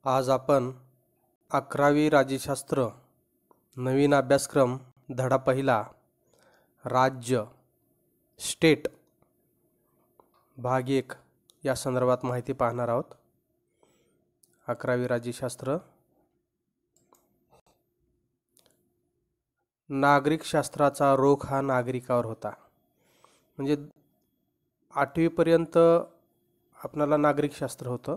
आज आपण 11वी राज्यशास्त्र नवीन अभ्यासक्रम धडा पहिला राज्य स्टेट भाग 1 या संदर्भात माहिती पाहणार आहोत। 11वी राज्यशास्त्र नागरिक शास्त्राचा रोख हा नागरिकावर होता। म्हणजे 8वी पर्यंत आपल्याला नागरिक शास्त्र होतं।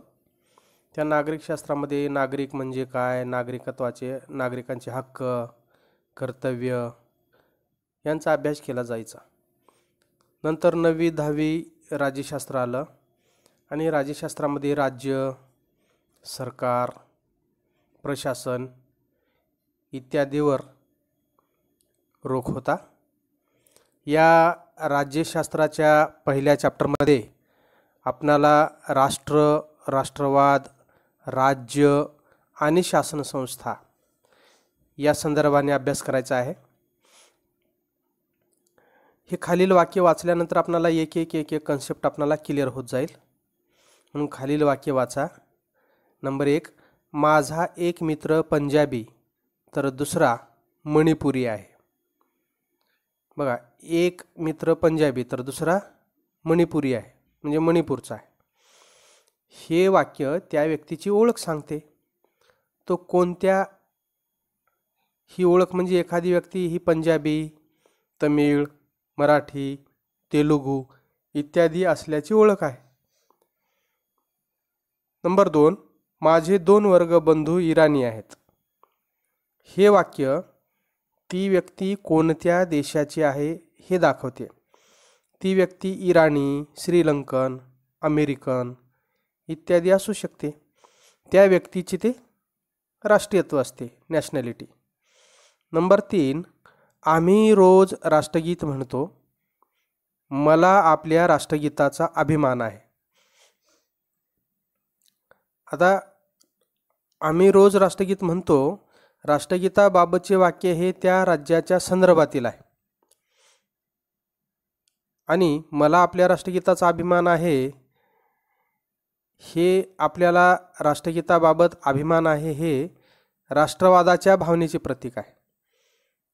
त्या नागरिक शास्त्रामध्ये नागरिक म्हणजे काय, नागरिकांचे हक्क, कर्तव्य यांचा अभ्यास केला जायचा। नंतर 9वी 10वी राज्यशास्त्र आलं आणि राज्यशास्त्रामध्ये राज्य, सरकार, प्रशासन इत्यादीवर रोख होता। या राज्यशास्त्राच्या पहिल्या चॅप्टरमध्ये आपणाला राष्ट्र, राष्ट्रवाद, राज्य आणि शासन संस्था या संदर्भाने अभ्यास करायचा आहे। हे खालील वाक्य वाचल्यानंतर आपल्याला एक एक कन्सेप्ट आपल्याला क्लिअर होत जाईल। म्हणून खालील वाक्य वाचा। नंबर 1, माझा एक मित्र पंजाबी तर दुसरा मणिपुरी आहे। बघा, एक मित्र पंजाबी तर दुसरा मणिपुरी आहे, म्हणजे मणिपूरचा आहे। हे वाक्य त्या व्यक्तीची ओळख सांगते। तो कोणत्या, ही ओळख म्हणजे एखादी व्यक्ती ही पंजाबी, तमिळ, मराठी, तेलुगू इत्यादी असल्याची ओळख आहे। नंबर 2, माझे 2 वर्ग बंधू इराणी आहेत। हे वाक्य ती व्यक्ती कोणत्या देशाची आहे हे दाखवते। ती व्यक्ती इराणी, श्रीलंकन, अमेरिकन इत्यादी असू शकते। त्या व्यक्तीचे ते राष्ट्रीयत्व असते, नॅशनॅलिटी। नंबर 3, आम्ही रोज राष्ट्रगीत म्हणतो। मला आपल्या राष्ट्रगीताचा अभिमान आहे। आता आम्ही रोज राष्ट्रगीत म्हणतो, राष्ट्रगीताबाबतचे वाक्य हे त्या राज्याच्या संदर्भातील आहे। आणि मला आपल्या राष्ट्रगीताचा अभिमान आहे, हे आपल्याला राष्ट्रगीताबाबत अभिमान आहे हे राष्ट्रवादाच्या भावनेचे प्रतीक आहे।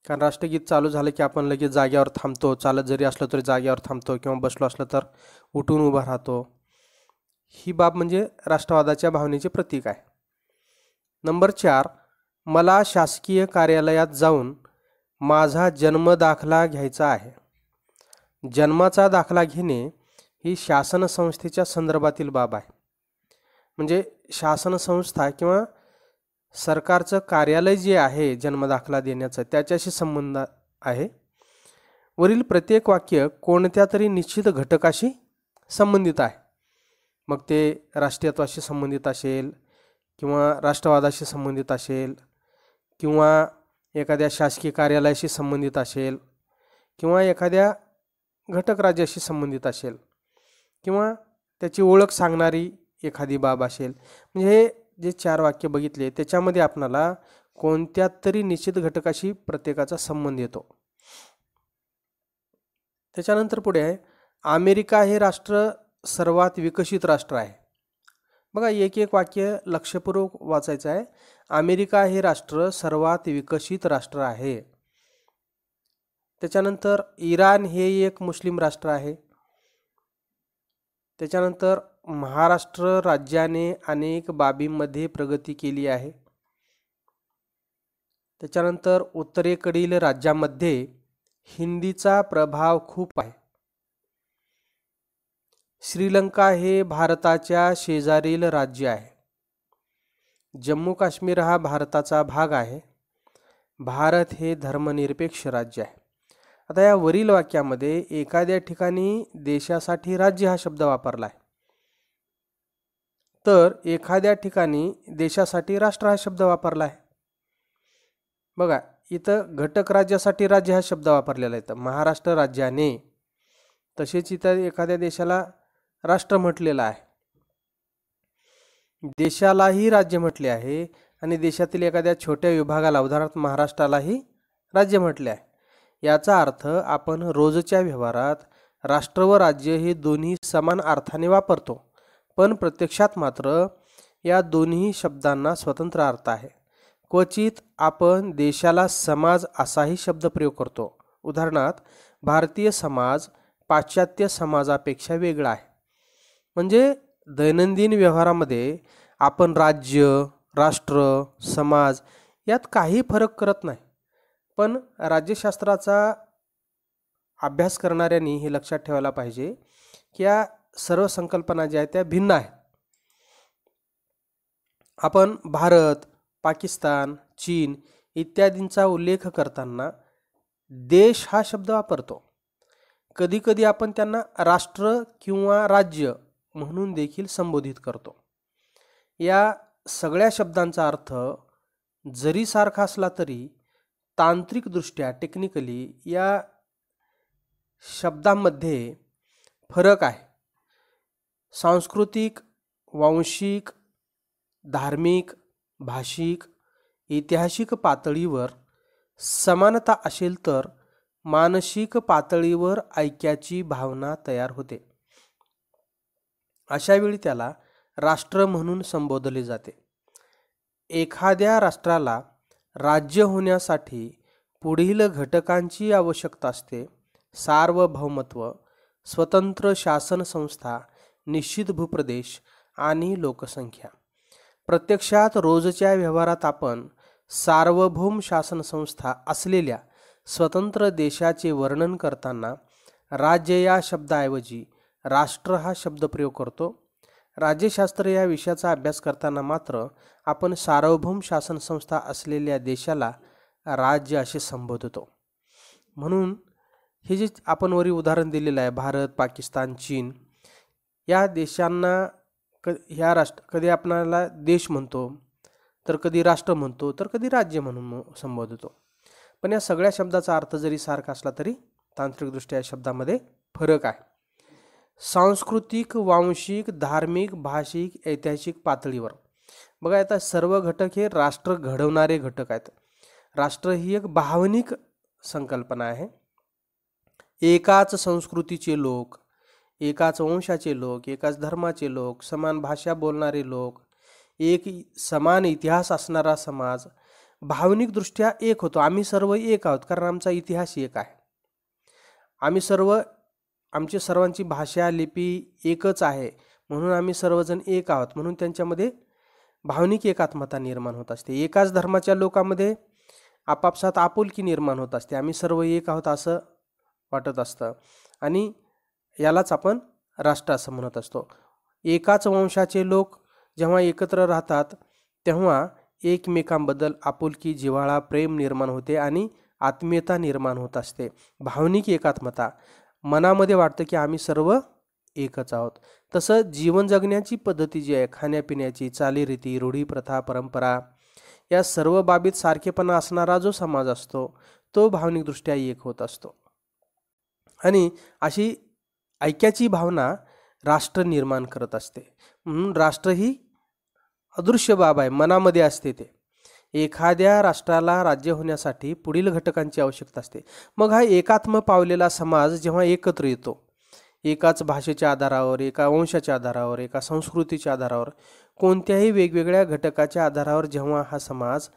कारण राष्ट्रगीत चालू झालं की आपण लगेच जाग्यावर थांबतो, चालत जरी असलो तरी जाग्यावर थांबतो, किंवा बसलो असलो तर उठून उभा राहतो। ही बाब म्हणजे राष्ट्रवादाच्या भावनेचे प्रतीक आहे। नंबर 4, मला शासकीय कार्यालयात जाऊन माझा जन्म दाखला घ्यायचा आहे। जन्माचा दाखला घेणे ही शासन संस्थेच्या संदर्भातील बाब आहे। म्हणजे शासन संस्था किंवा सरकारचं कार्यालय जे आहे जन्मदाखला देण्याचं, त्याच्याशी संबंध आहे। वरील प्रत्येक वाक्य कोणत्या तरी निश्चित घटकाशी संबंधित आहे। मग ते राष्ट्रीयत्वाशी संबंधित असेल, किंवा राष्ट्रवादाशी संबंधित असेल, किंवा एखाद्या शासकीय कार्यालयाशी संबंधित असेल, किंवा एखाद्या घटक राज्याशी संबंधित असेल, किंवा त्याची ओळख सांगणारी एखादी बाब असेल। म्हणजे हे जे 4 वाक्य बघितले त्याच्यामध्ये आपणाला कोणत्या तरी निश्चित घटकाशी प्रत्येकाचा संबंध येतो। त्याच्यानंतर पुढे आहे, अमेरिका हे राष्ट्र सर्वात विकसित राष्ट्र आहे। बघा, एक वाक्य लक्षपूर्वक वाचायचं आहे। अमेरिका हे राष्ट्र सर्वात विकसित राष्ट्र आहे। त्याच्यानंतर इराण हे एक मुस्लिम राष्ट्र आहे। त्याच्यानंतर महाराष्ट्र राज्याने अनेक बाबींमध्ये प्रगती केली आहे। त्याच्यानंतर उत्तरेकडील राज्यामध्ये हिंदीचा प्रभाव खूप आहे। श्रीलंका हे भारताच्या शेजारील राज्य आहे। जम्मू काश्मीर हा भारताचा भाग आहे। भारत हे धर्मनिरपेक्ष राज्य आहे। आता या वरील वाक्यामध्ये एखाद्या ठिकाणी देशासाठी राज्य हा शब्द वापरला आहे, तर एखाद्या ठिकाणी देशासाठी राष्ट्र हा शब्द वापरला आहे। बघा, इथं घटक राज्यासाठी राज्य हा शब्द वापरलेला आहे, तर महाराष्ट्र राज्याने। तसेच इथं एखाद्या देशाला राष्ट्र म्हटलेलं आहे, देशालाही राज्य म्हटले आहे, आणि देशातील एखाद्या छोट्या विभागाला, उदाहरणार्थ महाराष्ट्रालाही राज्य म्हटले आहे। याचा अर्थ आपण रोजच्या व्यवहारात राष्ट्र व राज्य हे दोन्ही समान अर्थाने वापरतो, पण प्रत्यक्षात मात्र या दोन्ही शब्दांना स्वतंत्र अर्थ आहे. क्वचित आपण देशाला समाज असाही शब्द प्रयोग करतो. उदाहरणार्थ, भारतीय समाज पाश्चात्य समाजापेक्षा वेगळा आहे. म्हणजे दैनंदिन व्यवहारामध्ये आपण राज्य, राष्ट्र, समाज यात काही फरक करत नाही. पण राज्यशास्त्राचा अभ्यास करणाऱ्यांनी हे लक्षात ठेवायला पाहिजे की या सर्व संकल्पना ज्या आहेत त्या भिन्न आहेत. आपण भारत, पाकिस्तान, चीन इत्यादींचा उल्लेख करताना देश हा शब्द वापरतो. कधीकधी आपण त्यांना राष्ट्र किंवा राज्य म्हणून देखील संबोधित करतो. या सगळ्या शब्दांचा अर्थ जरी सारखा असला तरी तांत्रिकदृष्ट्या टेक्निकली या शब्दांमध्ये फरक आहे. सांस्कृतिक, वांशिक, धार्मिक, भाषिक, ऐतिहासिक पातळीवर समानता असेल तर मानसिक पातळीवर ऐक्याची भावना तयार होते. अशा वेळी त्याला राष्ट्र म्हणून संबोधले जाते. एखाद्या राष्ट्राला राज्य होण्यासाठी पुढील घटकांची आवश्यकता असते: सार्वभौमत्व, स्वतंत्र शासन संस्था, निश्चित भूप्रदेश आणि लोकसंख्या. प्रत्यक्षात रोजच्या व्यवहारात आपण सार्वभौम शासन संस्था असलेल्या स्वतंत्र देशाचे वर्णन करताना राज्य या शब्दाऐवजी राष्ट्र हा शब्द प्रयोग करतो. राज्यशास्त्र या विषयाचा अभ्यास करताना मात्र आपण सार्वभौम शासन संस्था असलेल्या देशाला राज्य असे संबोधतो. म्हणून हे जे आपण वरील उदाहरण दिलेलं आहे, भारत, पाकिस्तान, चीन या देशांना ह्या राष्ट्र कधी आपणाला देश म्हणतो, तर कधी राष्ट्र म्हणतो, तर कधी राज्य म्हणून संबोधतो. पण या सगळ्या शब्दाचा अर्थ जरी सारखा असला तरी तांत्रिकदृष्ट्या या शब्दामध्ये फरक आहे. सांस्कृतिक, वांशिक, धार्मिक, भाषिक, ऐतिहासिक पातळीवर बघा, आता सर्व घटक हे राष्ट्र घडवणारे घटक आहेत. राष्ट्र ही एक भावनिक संकल्पना आहे. एकाच संस्कृतीचे लोक, एकाच वंशाचे लोक, एकाच धर्माचे लोक, समान भाषा बोलणारे लोक, एक समान इतिहास असणारा समाज भावनिकदृष्ट्या एक होतो. आम्ही सर्व एक आहोत कारण आमचा इतिहास एक आहे. आमची सर्वांची भाषा, लिपी एकच आहे म्हणून आम्ही सर्वजण एक आहोत. म्हणून त्यांच्यामध्ये भावनिक एकात्मता निर्माण होत असते. एकाच धर्माच्या लोकांमध्ये आपापसात आपुलकी निर्माण होत असते. आम्ही सर्व एक आहोत असं वाटत असतं आणि यालाच आपण राष्ट्र असं म्हणत असतो. एकाच वंशाचे लोक जेव्हा एकत्र राहतात तेव्हा एकमेकांबद्दल आपुलकी, जिव्हाळा, प्रेम निर्माण होते आणि आत्मीयता निर्माण होत असते. भावनिक एकात्मता, मनामध्ये वाटतं की आम्ही सर्व एकच आहोत. तसं जीवन जगण्याची पद्धती जी आहे, खाण्यापिण्याची, चालीरीती, रूढी, प्रथा, परंपरा या सर्व बाबीत सारखेपणा असणारा जो समाज असतो तो भावनिकदृष्ट्या एक होत असतो. आणि अशी ऐक्याची भावना राष्ट्र निर्माण करत असते. म्हणून राष्ट्र ही अदृश्य बाब आहे, मनामध्ये असते. ते एखाद्या राष्ट्राला राज्य होण्यासाठी पुढील घटकांची आवश्यकता असते. मग हा एकात्म पावलेला समाज जेव्हा एकत्र येतो, एकाच भाषेच्या आधारावर, एका वंशाच्या आधारावर, एका संस्कृतीच्या आधारावर, कोणत्याही वेगवेगळ्या घटकाच्या आधारावर जेव्हा हा समाज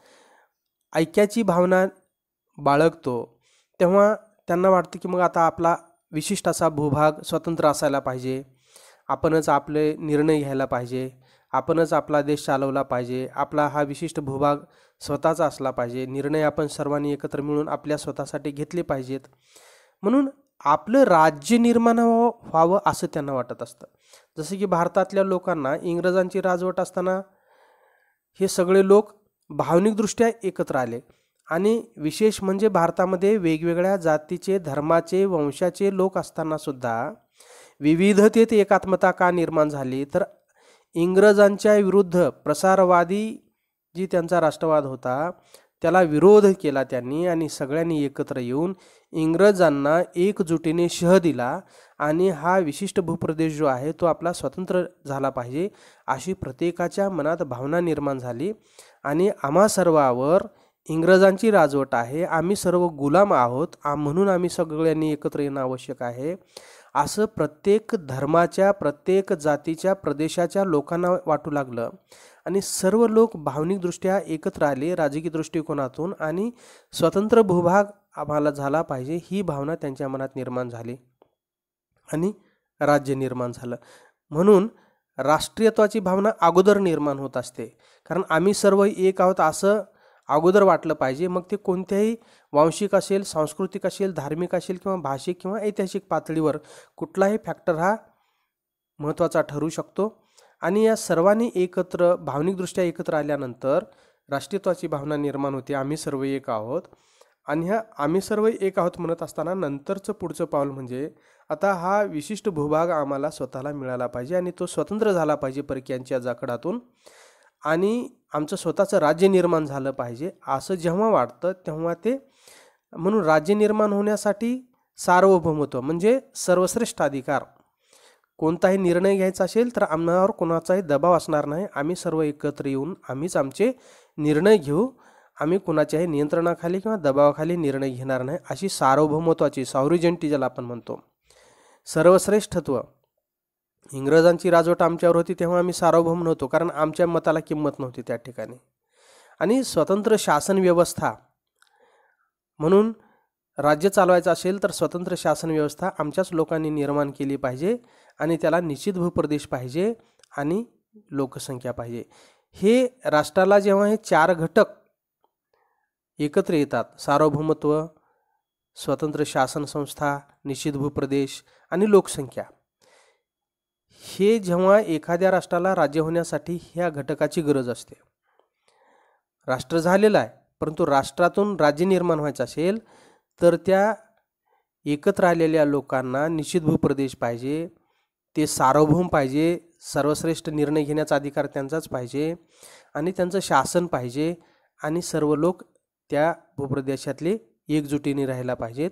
ऐक्याची भावना बाळगतो तेव्हा त्यांना वाटतं की मग आता आपला विशिष्ट असा भूभाग स्वतंत्र असायला पाहिजे, आपणच आपले निर्णय घ्यायला पाहिजे, आपणच आपला देश चालवला पाहिजे, आपला हा विशिष्ट भूभाग स्वतःचा असला पाहिजे, निर्णय आपण सर्वांनी एकत्र मिळून आपल्या स्वतःसाठी घेतले पाहिजेत. म्हणून आपलं राज्य निर्माण व्हावं असं त्यांना वाटत असतं. जसं की भारतातल्या लोकांना इंग्रजांची राजवट असताना हे सगळे लोक भावनिकदृष्ट्या एकत्र आले आणि विशेष म्हणजे भारतामध्ये वेगवेगळ्या जातीचे, धर्माचे, वंशाचे लोक असताना सुद्धा विविधतेत एकात्मता का निर्माण झाली, तर इंग्रजांच्या विरुद्ध प्रसारवादी जी त्यांचा राष्ट्रवाद होता त्याला विरोध केला त्यांनी आणि सगळ्यांनी एकत्र येऊन इंग्रजांना एकजुटीने शह दिला आणि हा विशिष्ट भूप्रदेश जो आहे तो आपला स्वतंत्र झाला पाहिजे अशी प्रत्येकाच्या मनात भावना निर्माण झाली. आणि आम्हा सर्वावर इंग्रजांची राजवट आहे, आम्ही सर्व गुलाम आहोत, म्हणून आम्ही सगळ्यांनी एकत्र येणं आवश्यक आहे असं प्रत्येक धर्माच्या, प्रत्येक जातीच्या, प्रदेशाच्या लोकांना वाटू लागलं आणि सर्व लोक भावनिकदृष्ट्या एकत्र आले राजकीय दृष्टिकोनातून आणि स्वतंत्र भूभाग आम्हाला झाला पाहिजे ही भावना त्यांच्या मनात निर्माण झाली आणि राज्य निर्माण झालं. म्हणून राष्ट्रीयत्वाची भावना अगोदर निर्माण होत असते, कारण आम्ही सर्व एक आहोत असं अगोदर वाटलं पाहिजे. मग ते कोणत्याही वांशिक असेल, सांस्कृतिक असेल, धार्मिक असेल किंवा भाषिक किंवा ऐतिहासिक पातळीवर कुठलाही फॅक्टर हा महत्त्वाचा ठरू शकतो. आणि या सर्वांनी एकत्र भावनिकदृष्ट्या एकत्र आल्यानंतर राष्ट्रीयत्वाची भावना निर्माण होते. आम्ही सर्व एक आहोत. आणि ह्या आम्ही सर्व एक आहोत म्हणत असताना नंतरचं पुढचं पाऊल म्हणजे आता हा विशिष्ट भूभाग आम्हाला स्वतःला मिळाला पाहिजे आणि तो स्वतंत्र झाला पाहिजे परकीयांच्या जाखडातून आणि आमचं स्वतःचं राज्य निर्माण झालं पाहिजे असं जेव्हा वाटतं तेव्हा ते म्हणून राज्य निर्माण होण्यासाठी सार्वभौमत्व म्हणजे सर्वश्रेष्ठ अधिकार, कोणताही निर्णय घ्यायचा असेल तर आम्हावर कोणाचाही दबाव असणार नाही, आम्ही सर्व एकत्र येऊन आम्हीच आमचे निर्णय घेऊ, आम्ही कोणाच्याही नियंत्रणाखाली किंवा दबावाखाली निर्णय घेणार नाही, अशी सार्वभौमत्वाची सॉव्हरेनिटी ज्याला आपण म्हणतो सर्वश्रेष्ठत्व. इंग्रजांची राजवट आमच्यावर होती तेव्हा आम्ही सार्वभौम नव्हतो, कारण आमच्या मताला किंमत नव्हती त्या ठिकाणी. आणि स्वतंत्र शासन व्यवस्था म्हणून राज्य चालवायचं असेल तर स्वतंत्र शासन व्यवस्था आमच्याच लोकांनी निर्माण केली पाहिजे आणि त्याला निश्चित भूप्रदेश पाहिजे आणि लोकसंख्या पाहिजे. हे राष्ट्राला जेव्हा हे चार घटक एकत्र येतात, सार्वभौमत्व, स्वतंत्र शासन संस्था, निश्चित भूप्रदेश आणि लोकसंख्या, हे जेव्हा एखाद्या राष्ट्राला राज्य होण्यासाठी ह्या घटकाची गरज असते. राष्ट्र झालेलं आहे परंतु राष्ट्रातून राज्य निर्माण व्हायचं असेल तर त्या एकत्र आलेल्या लोकांना निश्चित भूप्रदेश पाहिजे, ते सार्वभौम पाहिजे, सर्वश्रेष्ठ निर्णय घेण्याचा अधिकार त्यांचाच पाहिजे आणि त्यांचं शासन पाहिजे आणि सर्व लोक त्या भूप्रदेशातले एकजुटीने राहायला पाहिजेत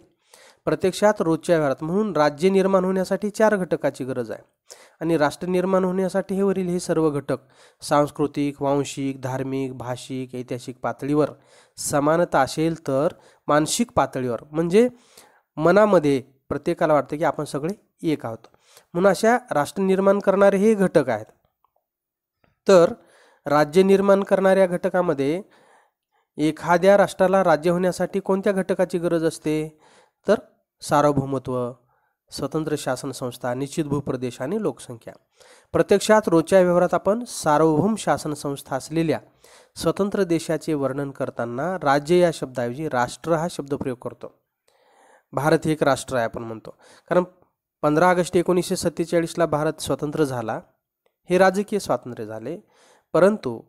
प्रत्यक्षात रोजच्या व्यवहारात. म्हणून राज्य निर्माण होण्यासाठी चार घटकाची गरज आहे आणि राष्ट्र निर्माण होण्यासाठी हे वरील हे सर्व घटक सांस्कृतिक, वांशिक, धार्मिक, भाषिक, ऐतिहासिक पातळीवर समानता असेल तर मानसिक पातळीवर म्हणजे मनामध्ये प्रत्येकाला वाटतं की आपण सगळे एक आहोत. म्हणून अशा राष्ट्र निर्माण करणारे हे घटक आहेत. तर राज्य निर्माण करणाऱ्या घटकामध्ये एखाद्या राष्ट्राला राज्य होण्यासाठी कोणत्या घटकाची गरज असते तर सार्वभौमत्व, स्वतंत्र शासन संस्था, निश्चित भूप्रदेश आणि लोकसंख्या. प्रत्यक्षात रोजच्या व्यवहारात आपण सार्वभौम शासन संस्था असलेल्या स्वतंत्र देशाचे वर्णन करताना राज्य या शब्दाऐवजी राष्ट्र हा शब्द प्रयोग करतो. भारत हे एक राष्ट्र आहे आपण म्हणतो, कारण 15 ऑगस्ट 1947ला भारत स्वतंत्र झाला, हे राजकीय स्वातंत्र्य झाले. परंतु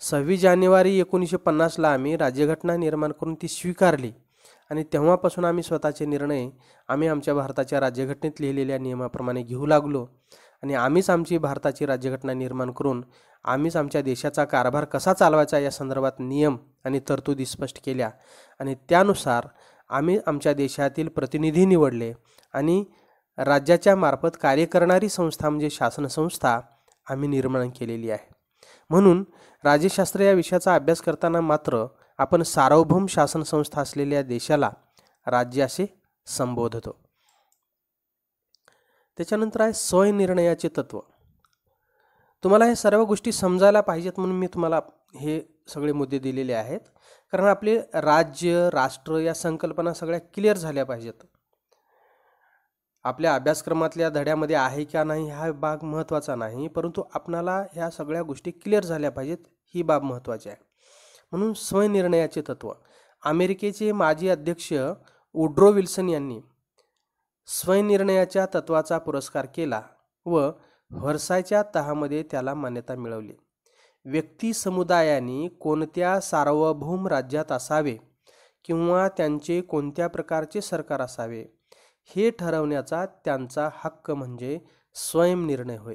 26 जानेवारी 1950ला आम्ही राज्यघटना निर्माण करून ती स्वीकारली आणि तेव्हापासून आम्ही स्वतःचे निर्णय आम्ही आमच्या भारताच्या राज्यघटनेत लिहिलेल्या नियमाप्रमाणे घेऊ लागलो आणि आम्हीच आमची भारताची राज्यघटना निर्माण करून आम्हीच आमच्या देशाचा कारभार कसा चालवायचा या संदर्भात नियम आणि तरतुदी स्पष्ट केल्या आणि त्यानुसार आम्ही आमच्या देशातील प्रतिनिधी निवडले आणि राज्याच्या मार्फत कार्य करणारी संस्था म्हणजे शासन संस्था आम्ही निर्माण केलेली आहे. म्हणून राज्यशास्त्र या विषयाचा अभ्यास करताना मात्र आपण सार्वभौम शासन संस्था असलेल्या देशाला राज्य असे संबोधतो. त्याच्यानंतर आहे स्वयंनिर्णयाचे तत्व. तुम्हाला हे सर्व गोष्टी समजायला पाहिजेत म्हणून मी तुम्हाला हे सगळे मुद्दे दिलेले आहेत, कारण आपले राज्य, राष्ट्र या संकल्पना सगळ्या क्लिअर झाल्या पाहिजेत. आपल्या अभ्यासक्रमातल्या धड्यामध्ये आहे का नाही हा भाग महत्त्वाचा नाही, परंतु आपणाला ह्या सगळ्या गोष्टी क्लिअर झाल्या पाहिजेत, ही बाब महत्त्वाची आहे. म्हणून स्वयंनिर्णयाचे तत्व. अमेरिकेचे माजी अध्यक्ष वुड्रो विल्सन यांनी स्वयंनिर्णयाच्या तत्वाचा पुरस्कार केला व व्हर्सायच्या तहामध्ये त्याला मान्यता मिळवली. व्यक्ती समुदायाने कोणत्या सार्वभौम राज्यात असावे किंवा त्यांचे कोणत्या प्रकारचे सरकार असावे हे ठरवण्याचा त्यांचा हक्क म्हणजे स्वयंनिर्णय होय.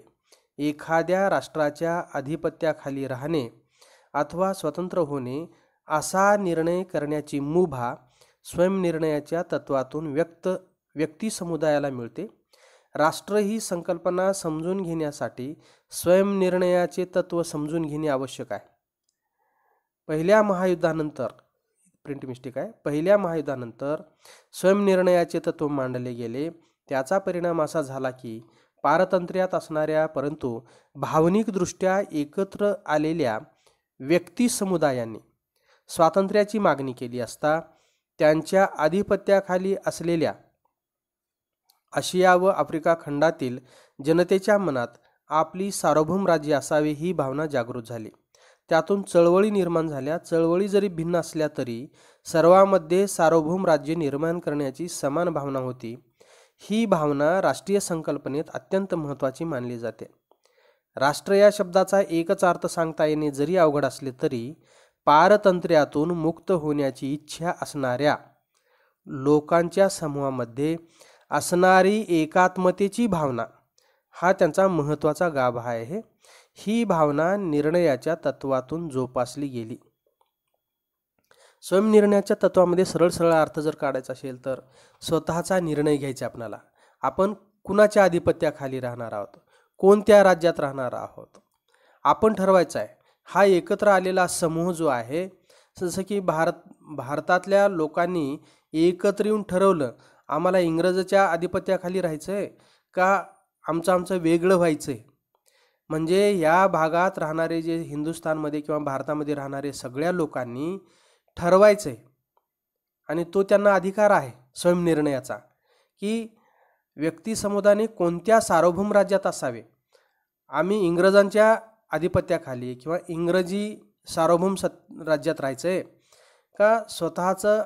एखाद्या राष्ट्राच्या अधिपत्याखाली राहणे अथवा स्वतंत्र होणे असा निर्णय करण्याची मुभा स्वयंनिर्णयाच्या तत्वातून व्यक्ती समुदायाला मिळते. राष्ट्र ही संकल्पना समजून घेण्यासाठी स्वयंनिर्णयाचे तत्व समजून घेणे आवश्यक आहे. पहिल्या महायुद्धानंतर स्वयंनिर्णयाचे तत्व मांडले गेले त्याचा परिणाम असा झाला की पारतंत्र्यात असणाऱ्या परंतु भावनिकदृष्ट्या एकत्र आलेल्या व्यक्ती समुदायांनी स्वातंत्र्याची मागणी केली असता त्यांच्या आधिपत्याखाली असलेल्या आशिया व आफ्रिका खंडातील जनतेच्या मनात आपली सार्वभौम राज्य असावे ही भावना जागृत झाली. त्यातून चळवळी निर्माण झाल्या. चळवळी जरी भिन्न असल्या तरी सर्वांमध्ये सार्वभौम राज्य निर्माण करण्याची समान भावना होती. ही भावना राष्ट्रीय संकल्पनेत अत्यंत महत्त्वाची मानली जाते. राष्ट्र या शब्दाचा एकच अर्थ सांगता येणे जरी अवघड असले तरी पारतंत्र्यातून मुक्त होण्याची इच्छा असणाऱ्या लोकांच्या समूहामध्ये असणारी एकात्मतेची भावना हा त्यांचा महत्त्वाचा गाभा आहे. ही भावना निर्णयाच्या तत्वातून जोपासली गेली. स्वयंनिर्णयाच्या तत्वामध्ये सरळ सरळ अर्थ जर काढायचा असेल तर स्वतःचा निर्णय घ्यायचा आपल्याला. आपण कुणाच्या आधिपत्याखाली राहणार आहोत, कोणत्या राज्यात राहणार आहोत, आपण ठरवायचं आहे. हा एकत्र आलेला समूह जो आहे, जसं की भारतातल्या लोकांनी एकत्र येऊन ठरवलं आम्हाला इंग्रजाच्या आधिपत्याखाली राहायचं आहे का आमचं वेगळं व्हायचं आहे. म्हणजे या भागात राहणारे जे हिंदुस्थानमध्ये किंवा भारतामध्ये राहणारे सगळ्या लोकांनी ठरवायचं आहे आणि तो त्यांना अधिकार आहे स्वयंनिर्णयाचा की व्यक्ती समुदायाने कोणत्या सार्वभौम राज्यात असावे. आम्ही इंग्रजांच्या आधिपत्याखाली किंवा इंग्रजी सार्वभौम राज्यात राहायचं आहे का स्वतःचं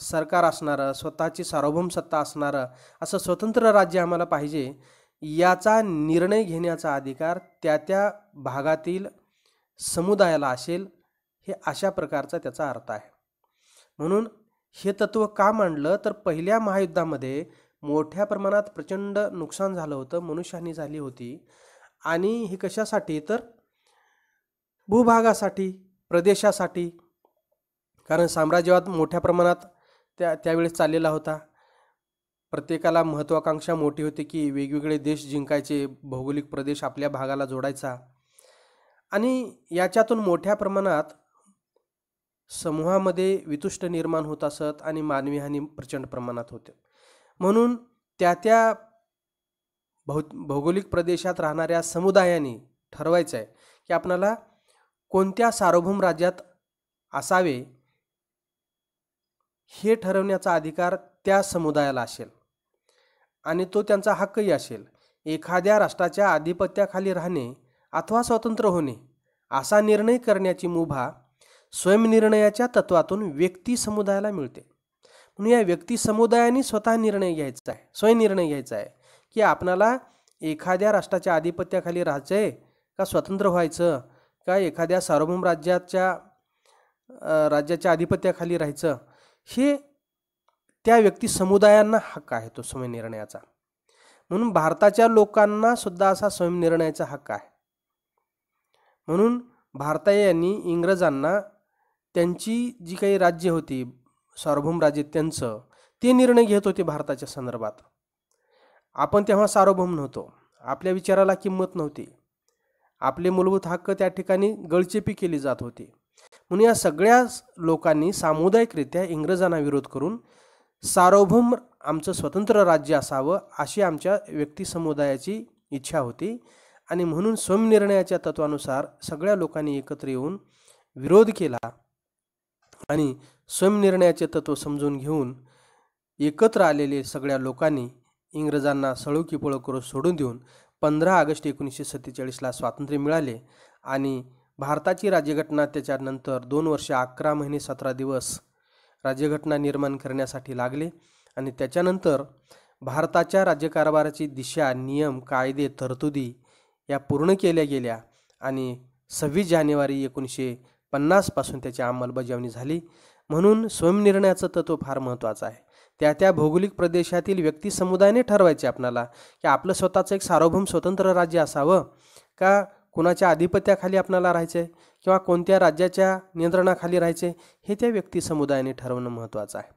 सरकार असणारं, स्वतःची सार्वभौम सत्ता असणारं असं स्वतंत्र राज्य आम्हाला पाहिजे. याचा निर्णय घेण्याचा अधिकार त्या भागातील समुदायाला असेल. हे अशा प्रकारचा त्याचा अर्थ आहे. म्हणून हे तत्त्व का मांडलं तर पहिल्या महायुद्धामध्ये मोठ्या प्रमाणात प्रचंड नुकसान झालं होतं, मनुष्यहानी झाली होती. आणि हे कशासाठी तर भूभागासाठी, प्रदेशासाठी. कारण साम्राज्यवाद मोठ्या प्रमाणात त्यावेळेस चाललेला होता. प्रत्येकाला महत्त्वाकांक्षा मोठी होती की वेगवेगळे देश जिंकायचे, भौगोलिक प्रदेश आपल्या भागाला जोडायचा. आणि याच्यातून मोठ्या प्रमाणात समूहामध्ये वितुष्ट निर्माण होत असत आणि मानवी हानी प्रचंड प्रमाणात होते. म्हणून त्या भौगोलिक प्रदेशात राहणाऱ्या समुदायांनी ठरवायचं आहे की आपणाला कोणत्या सार्वभौम राज्यात असावे. हे ठरवण्याचा अधिकार त्या समुदायाला असेल आणि तो त्यांचा हक्कही असेल. एखाद्या राष्ट्राच्या आधिपत्याखाली राहणे अथवा स्वतंत्र होणे असा निर्णय करण्याची मुभा स्वयंनिर्णयाच्या तत्वातून व्यक्ती समुदायाला मिळते. म्हणून या व्यक्ती समुदायाने स्वतः निर्णय घ्यायचा आहे, स्वयंनिर्णय घ्यायचा आहे की आपणाला एखाद्या राष्ट्राच्या आधिपत्याखाली राहायचं आहे का स्वतंत्र व्हायचं का एखाद्या सार्वभौम राज्याच्या आधिपत्याखाली राहायचं. हे त्या व्यक्ती समुदायांना हक्क आहे तो स्वयंनिर्णयाचा. म्हणून भारताच्या लोकांना सुद्धा असा स्वयंनिर्णयाचा हक्क आहे. म्हणून भारतीयांनी इंग्रजांना त्यांची जी काही राज्य होती, सार्वभौम राज्य त्यांचं, ते निर्णय घेत होते भारताच्या संदर्भात. आपण तेव्हा सार्वभौम नव्हतो, आपल्या विचाराला किंमत नव्हती, आपले मूलभूत हक्क त्या ठिकाणी गळचेपी केली जात होती. म्हणून या सगळ्या लोकांनी सामुदायिकरित्या इंग्रजांना विरोध करून सार्वभौम आमचं स्वतंत्र राज्य असावं अशी आमच्या व्यक्ती समुदायाची इच्छा होती. आणि म्हणून स्वयंनिर्णयाच्या तत्वानुसार सगळ्या लोकांनी एकत्र येऊन विरोध केला आणि स्वयंनिर्णयाचे तत्व समजून घेऊन एकत्र आलेले सगळ्या लोकांनी इंग्रजांना सळो की पळो करून सोडून देऊन 15 ऑगस्ट 1947ला स्वातंत्र्य मिळाले. आणि भारताची राज्यघटना त्याच्यानंतर 2 वर्ष 11 महिने 17 दिवस राज्यघटना निर्माण करण्यासाठी लागले. आणि त्याच्यानंतर भारताच्या राज्यकारभाराची दिशा, नियम, कायदे, तरतुदी या पूर्ण केल्या गेल्या आणि 26 जानेवारी 1950 पासून त्याची अंमलबजावणी झाली. म्हणून स्वयंनिर्णयाचं तत्व फार महत्त्वाचं आहे. त्या भौगोलिक प्रदेशातील व्यक्ती समुदायाने ठरवायचे आपणाला की आपलं स्वतःचं एक सार्वभौम स्वतंत्र राज्य असावं का कुणाच्या आधिपत्याखाली आपणाला राहायचं आहे किंवा कोणत्या राज्याच्या नियंत्रणाखाली राहायचे, हे त्या व्यक्ती समुदायाने ठरवणं महत्त्वाचं आहे.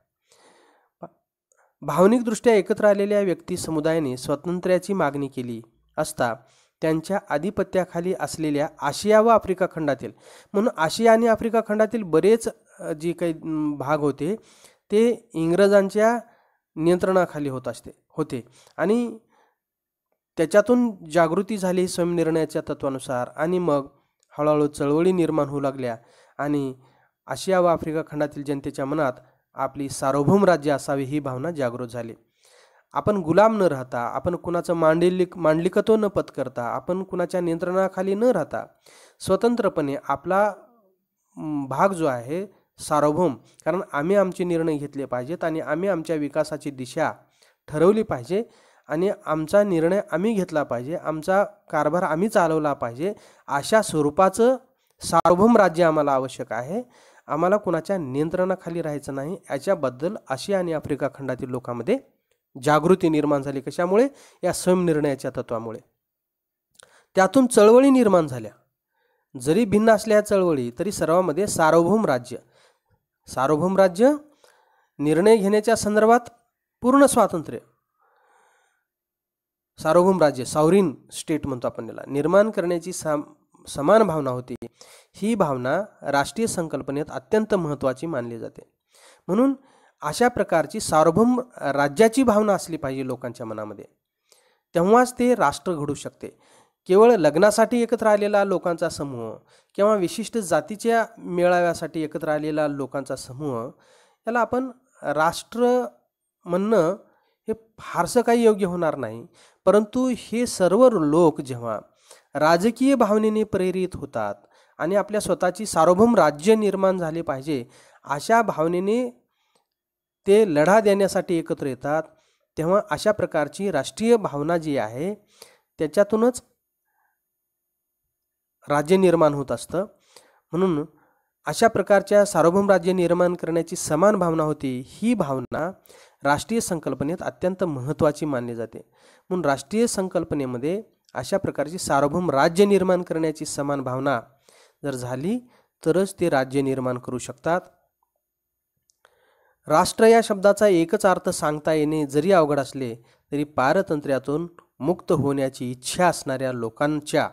भावनिकदृष्ट्या एकत्र आलेल्या व्यक्ती समुदायाने स्वातंत्र्याची मागणी केली असता त्यांच्या आधिपत्याखाली असलेल्या आशिया व आफ्रिका खंडातील, म्हणून आशिया आणि आफ्रिका खंडातील बरेच जे काही भाग होते ते इंग्रजांच्या नियंत्रणाखाली होते आणि त्याच्यातून जागृती झाली स्वयंनिर्णयाच्या तत्वानुसार आणि मग हळूहळू चळवळी निर्माण होऊ लागल्या आणि आशिया व आफ्रिका खंडातील जनतेच्या मनात आपली सार्वभौम राज्य असावे ही भावना जागृत झाली. आपण गुलाम न राहता, आपण कुणाचं मांडलिकत्व न पत्करता, आपण कुणाच्या नियंत्रणाखाली न राहता स्वतंत्रपणे आपला भाग जो आहे सार्वभौम, कारण आम्ही आमचे निर्णय घेतले पाहिजेत आणि आम्ही आमच्या विकासाची दिशा ठरवली पाहिजे आणि आमचा निर्णय आम्ही घेतला पाहिजे, आमचा कारभार आम्ही चालवला पाहिजे, अशा स्वरूपाचं सार्वभौम राज्य आम्हाला आवश्यक आहे. आम्हाला कुणाच्या नियंत्रणाखाली राहायचं नाही. याच्याबद्दल आशिया आणि आफ्रिका खंडातील लोकांमध्ये जागृती निर्माण झाली. कशामुळे? या स्वयंनिर्णयाच्या तत्वामुळे. त्यातून चळवळी निर्माण झाल्या. जरी भिन्न असल्या चळवळी तरी सर्वांमध्ये सार्वभौम राज्य, सार्वभौम राज्य, निर्णय घेण्याच्या संदर्भात पूर्ण स्वातंत्र्य, सार्वभौम राज्य, सॉव्हरीन स्टेट म्हणतो आपण याला, निर्माण करण्याची समान भावना होती. ही भावना राष्ट्रीय संकल्पनेत अत्यंत महत्त्वाची मानली जाते. म्हणून अशा प्रकारची सार्वभौम राज्याची भावना असली पाहिजे लोकांच्या मनामध्ये, तेव्हाच ते राष्ट्र घडू शकते. केवळ लग्नासाठी एकत्र आलेला लोकांचा समूह किंवा विशिष्ट जातीच्या मेळाव्यासाठी एकत्र आलेला लोकांचा समूह याला आपण राष्ट्र म्हणणं हे फारसं काही योग्य होणार नाही. परंतु हे सर्व लोक जेव्हा राजकीय भावनेने प्रेरित होतात आणि आपल्या स्वतःची सार्वभौम राज्य निर्माण झाले पाहिजे अशा भावनेने ते लढा देण्यासाठी एकत्र येतात, तेव्हा अशा प्रकारची राष्ट्रीय भावना जी आहे त्याच्यातूनच राज्य निर्माण होत असतं. म्हणून अशा प्रकारच्या सार्वभौम राज्य निर्माण करण्याची समान भावना होती. ही भावना राष्ट्रीय संकल्पनेत अत्यंत महत्त्वाची मानली जाते. म्हणून राष्ट्रीय संकल्पनेमध्ये अशा प्रकारची सार्वभौम राज्य निर्माण करण्याची समान भावना जर झाली तरच ते राज्य निर्माण करू शकतात. राष्ट्र या शब्दाचा एकच अर्थ सांगता येणे जरी अवघड असले तरी पारतंत्र्यातून मुक्त होण्याची इच्छा असणाऱ्या लोकांच्या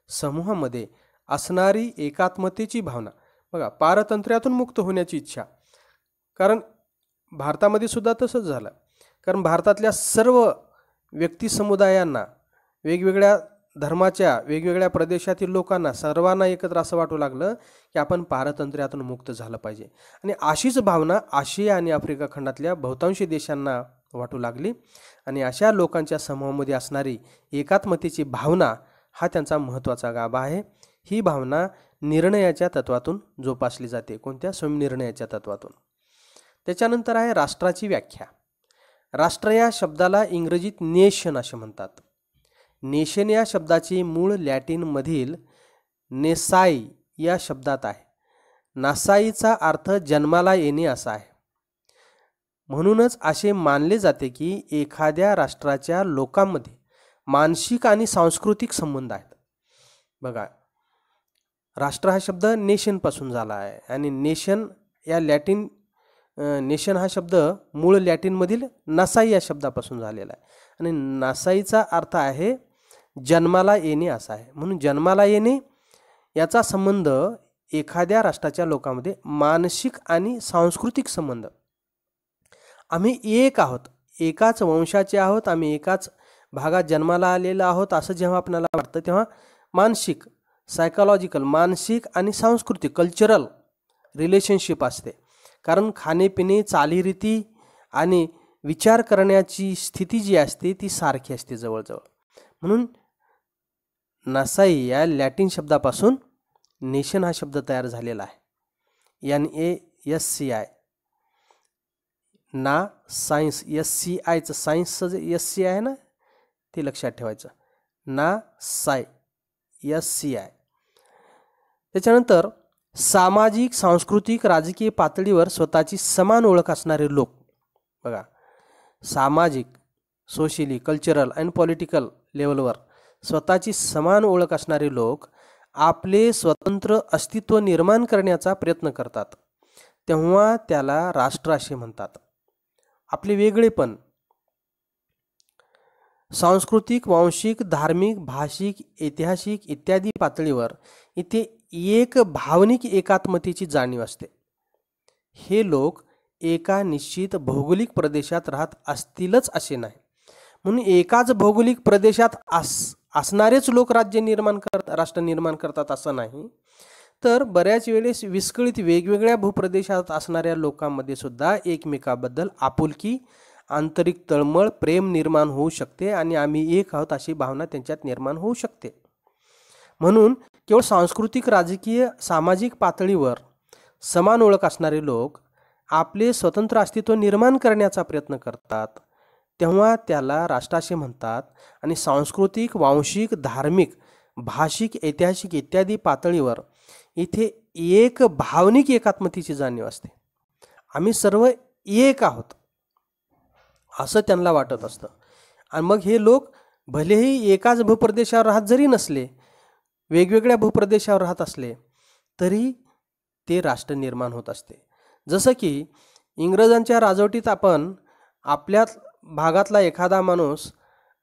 समूहामध्ये असणारी एकात्मतेची भावना. बघा, पारतंत्र्यातून मुक्त होण्याची इच्छा, कारण भारतामध्ये सुद्धा तसंच झालं. कारण भारतातल्या सर्व व्यक्ती समुदायांना, वेगवेगळ्या धर्माच्या, वेगवेगळ्या प्रदेशातील लोकांना, सर्वांना एकत्र असं वाटू लागलं की आपण पारतंत्र्यातून मुक्त झालं पाहिजे. आणि अशीच भावना आशिया आणि आफ्रिका खंडातल्या बहुतांशी देशांना वाटू लागली आणि अशा लोकांच्या समूहामध्ये असणारी एकात्मतेची भावना हा त्यांचा महत्त्वाचा गाभा आहे. ही भावना निर्णयाच्या तत्वातून जोपासली जाते. कोणत्या? स्वयंनिर्णयाच्या तत्वातून. त्याच्यानंतर आहे राष्ट्राची व्याख्या. राष्ट्र या शब्दाला इंग्रजीत नेशन असे म्हणतात. नेशन या शब्दाची मूळ लॅटिनमधील नेसाई या शब्दात आहे. नासाईचा अर्थ जन्माला येणे असा आहे. म्हणूनच असे मानले जाते की एखाद्या राष्ट्राच्या लोकांमध्ये मानसिक आणि सांस्कृतिक संबंध आहेत. बघा, राष्ट्र हा शब्द नेशनपासून झाला आहे आणि नेशन या नेशन हा शब्द मूळ लॅटिनमधील नासाई या शब्दापासून झालेला आहे आणि नासाईचा अर्थ आहे जन्माला येणे असा आहे. म्हणून जन्माला येणे याचा संबंध एखाद्या राष्ट्राच्या लोकांमध्ये मानसिक आणि सांस्कृतिक संबंध. आम्ही एक आहोत, एकाच वंशाचे आहोत, आम्ही एकाच भागात जन्माला आलेला आहोत असं जेव्हा आपल्याला वाटतं तेव्हा मानसिक, सायकोलॉजिकल, मानसिक आणि सांस्कृतिक, कल्चरल रिलेशनशिप असते. कारण खाणेपिणे, चालीरीती आणि विचार करण्याची स्थिती जी असते ती सारखी असते जवळजवळ. म्हणून नासाई या लॅटिन शब्दापासून नेशन हा शब्द तयार झालेला आहे. NASCI, ना सायन्स, SCIचं सायन्सचं जे SCI आहे ना ते लक्षात ठेवायचं. ना साय SCI. त्याच्यानंतर सामाजिक, सांस्कृतिक, राजकीय पातळीवर स्वतःची समान ओळख असणारे लोक. बघा, सामाजिक, सोशली, कल्चरल आणि पॉलिटिकल लेवलवर स्वतःची समान ओळख असणारे लोक आपले स्वतंत्र अस्तित्व निर्माण करण्याचा प्रयत्न करतात, तेव्हा त्याला राष्ट्र असे म्हणतात. आपले वेगळेपण सांस्कृतिक, वांशिक, धार्मिक, भाषिक, ऐतिहासिक इत्यादी पातळीवर इथे एक भावनिक एकात्मतेची जाणीव असते. हे लोक एका निश्चित भौगोलिक प्रदेशात राहत असतीलच असे नाही, म्हणून एकाच भौगोलिक प्रदेशात असणारेच लोक राष्ट्र निर्माण करतात असं नाही, तर बऱ्याच वेळेस विस्कळीत वेगवेगळ्या भूप्रदेशात असणाऱ्या लोकांमध्ये सुद्धा एकमेकाबद्दल आपुलकी, आंतरिक तळमळ, प्रेम निर्माण होऊ शकते आणि आम्ही एक आहोत अशी भावना त्यांच्यात निर्माण होऊ शकते. म्हणून केवळ सांस्कृतिक, राजकीय, सामाजिक पातळीवर समान ओळख असणारे लोक आपले स्वतंत्र अस्तित्व निर्माण करण्याचा प्रयत्न करतात, तेव्हा त्याला राष्ट्र असे म्हणतात. आणि सांस्कृतिक, वांशिक, धार्मिक, भाषिक, ऐतिहासिक इत्यादी पातळीवर इथे एक भावनिक एकात्मतेची जाणीव असते. आम्ही सर्व एक आहोत असं त्यांना वाटत असतं. आणि मग हे लोक भलेही एकाच भूप्रदेशावर राहत जरी नसले, वेगवेगळ्या भूप्रदेशावर राहत असले, तरी ते राष्ट्र निर्माण होत असते. जसं की इंग्रजांच्या राजवटीत आपण आपल्या भागातला एखादा माणूस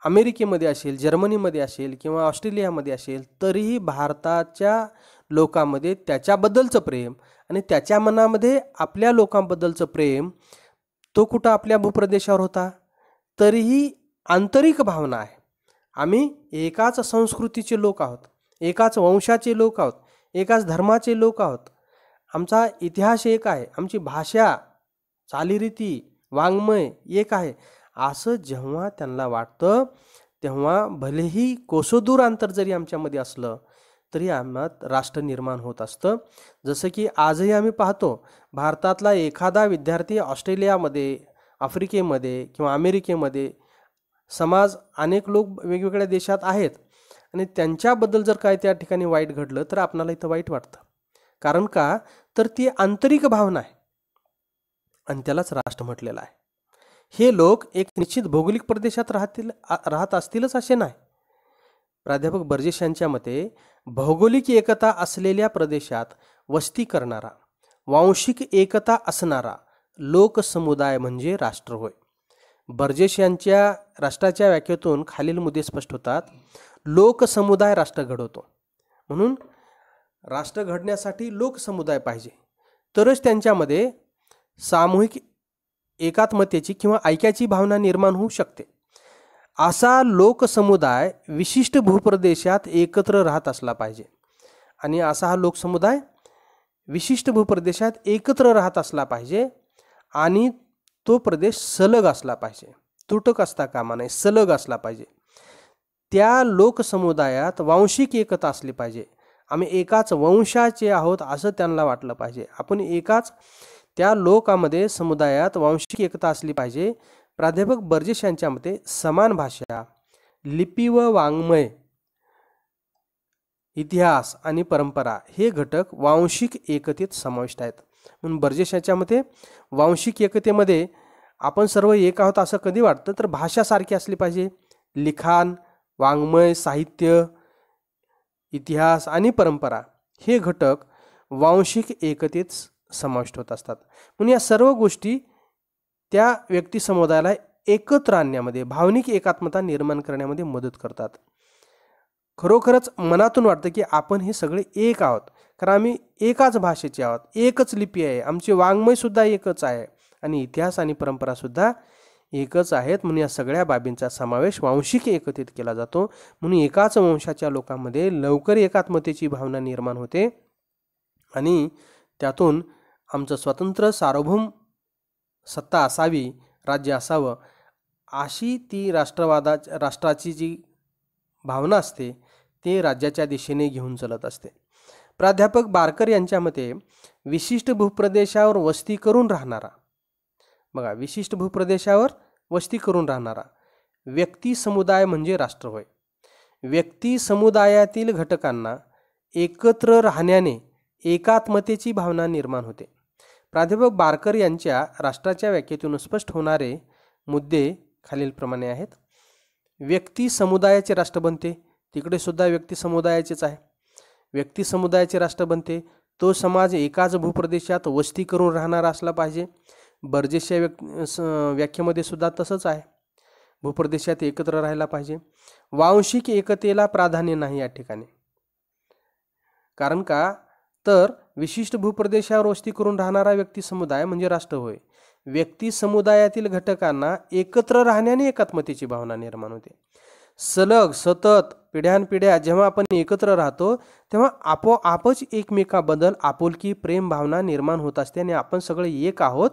अमेरिकेमध्ये असेल, जर्मनीमध्ये असेल किंवा ऑस्ट्रेलियामध्ये असेल, तरीही भारताच्या लोकांमध्ये त्याच्याबद्दलचं प्रेम आणि त्याच्या मनामध्ये आपल्या लोकांबद्दलचं प्रेम तो कुठं आपल्या भूप्रदेशावर होता, तरीही आंतरिक भावना आहे. आम्ही एकाच संस्कृतीचे लोक आहोत, एकाच वंशाचे लोक आहोत, एकाच धर्माचे लोक आहोत. आमचा इतिहास एक आहे, आमची भाषा, चालीरीती, वाङ्मय एक आहे. असं जेव्हा त्यांना वाटतं, तेव्हा भलेही कोसोदूर अंतर जरी आमच्यामध्ये असलं तरी आम्हात राष्ट्र निर्माण होत असतं. जसं की आजही आम्ही पाहतो, भारतातला एखादा विद्यार्थी ऑस्ट्रेलियामध्ये, आफ्रिकेमध्ये किंवा अमेरिकेमध्ये समाज, अनेक लोक वेगवेगळ्या देशात आहेत आणि त्यांच्याबद्दल जर काय त्या ठिकाणी वाईट घडलं तर आपणाला इथं वाईट वाटतं. कारण का, तर ती आंतरिक भावना आहे आणि त्यालाच राष्ट्र म्हटलेलं आहे. हे लोक एक निश्चित भौगोलिक प्रदेशात राहत असतीलच असे नाही. प्राध्यापक बर्जेस यांच्या मते भौगोलिक एकता असलेल्या प्रदेशात वस्ती करणारा, वांशिक एकता असणारा लोकसमुदाय म्हणजे राष्ट्र होय. बर्जेस यांच्या राष्ट्राच्या व्याख्येतून खालील मुद्दे स्पष्ट होतात. लोकसमुदाय राष्ट्र घडवतो, म्हणून राष्ट्र घडण्यासाठी लोकसमुदाय पाहिजे, तरच त्यांच्यामध्ये सामूहिक एकात्मतेची किंवा ऐक्याची भावना निर्माण होऊ शकते. असा लोकसमुदाय विशिष्ट भूप्रदेशात एकत्र राहत असला पाहिजे आणि असा हा लोकसमुदाय विशिष्ट भूप्रदेशात एकत्र राहत असला पाहिजे आणि तो प्रदेश सलग असला पाहिजे, तुटक असता कामा नये, सलग असला पाहिजे. त्या लोकसमुदायात वांशिक एकता असली पाहिजे. आम्ही एकाच वंशाचे आहोत असं त्यांना वाटलं पाहिजे. आपण एकाच त्या लोकांमध्ये, समुदायात वांशिक एकता असली पाहिजे. प्राध्यापक बर्जेस यांच्या मते समान भाषा, लिपी व वाङ्मय, इतिहास आणि परंपरा हे घटक वांशिक एकतेत समाविष्ट आहेत. म्हणून बर्जेस यांच्या मते वांशिक एकतेमध्ये आपण सर्व एक आहोत असं कधी वाटतं, तर भाषा सारखी असली पाहिजे, लिखाण, वाङ्मय, साहित्य, इतिहास आणि परंपरा हे घटक वांशिक एकतेत समाविष्ट होत असतात. म्हणून या सर्व गोष्टी त्या व्यक्ती समुदायाला एकत्र आणण्यामध्ये, भावनिक एकात्मता निर्माण करण्यामध्ये मदत करतात. खरोखरच मनातून वाटतं की आपण हे सगळे एक आहोत, कारण आम्ही एकाच भाषेचे आहोत, एकच लिपी आहे, आमचे वाङ्मय सुद्धा एकच आहे आणि इतिहास आणि परंपरा सुद्धा एकच आहेत. म्हणून या सगळ्या बाबींचा समावेश वांशिक एकतेत केला जातो. म्हणून एकाच वंशाच्या लोकांमध्ये लवकर एकात्मतेची भावना निर्माण होते आणि त्यातून आमचं स्वतंत्र सार्वभौम सत्ता असावी, राज्य असावं, अशी ती राष्ट्राची जी भावना असते ते राज्याच्या दिशेने घेऊन चलत असते. प्राध्यापक बारकर यांच्या मते विशिष्ट भूप्रदेशावर वस्ती करून राहणारा, बघा, विशिष्ट भूप्रदेशावर वस्ती करून राहणारा व्यक्ती समुदाय म्हणजे राष्ट्र होय. व्यक्ती समुदायातील घटकांना एकत्र राहण्याने एकात्मतेची भावना निर्माण होते. प्राध्यापक बारकर यांच्या राष्ट्राच्या व्याख्येतून स्पष्ट होणारे मुद्दे खालीलप्रमाणे आहेत. व्यक्ती समुदायाचे राष्ट्र बनते, तिकडे सुद्धा व्यक्ती समुदायाचेच आहे. व्यक्ती समुदायाचे राष्ट्र बनते, तो समाज एकाच भूप्रदेशात वस्ती करून राहणारा असला पाहिजे. बर्जेसच्या व्याख्येमध्ये सुद्धा तसंच आहे, भूप्रदेशात एकत्र राहायला पाहिजे. वांशिक एकतेला प्राधान्य नाही या ठिकाणी. कारण का, तर विशिष्ट भूप्रदेशावर वस्ती करून राहणारा व्यक्ती समुदाय म्हणजे राष्ट्र होय. व्यक्ती समुदायातील घटकांना एकत्र राहण्याने एकात्मतेची भावना निर्माण होते. सलग सतत पिढ्यानपिढ्या जेव्हा आपण एकत्र राहतो तेव्हा आपोआपच एकमेकाबद्दल आपुलकी प्रेम भावना निर्माण होत असते आणि आपण सगळे एक आहोत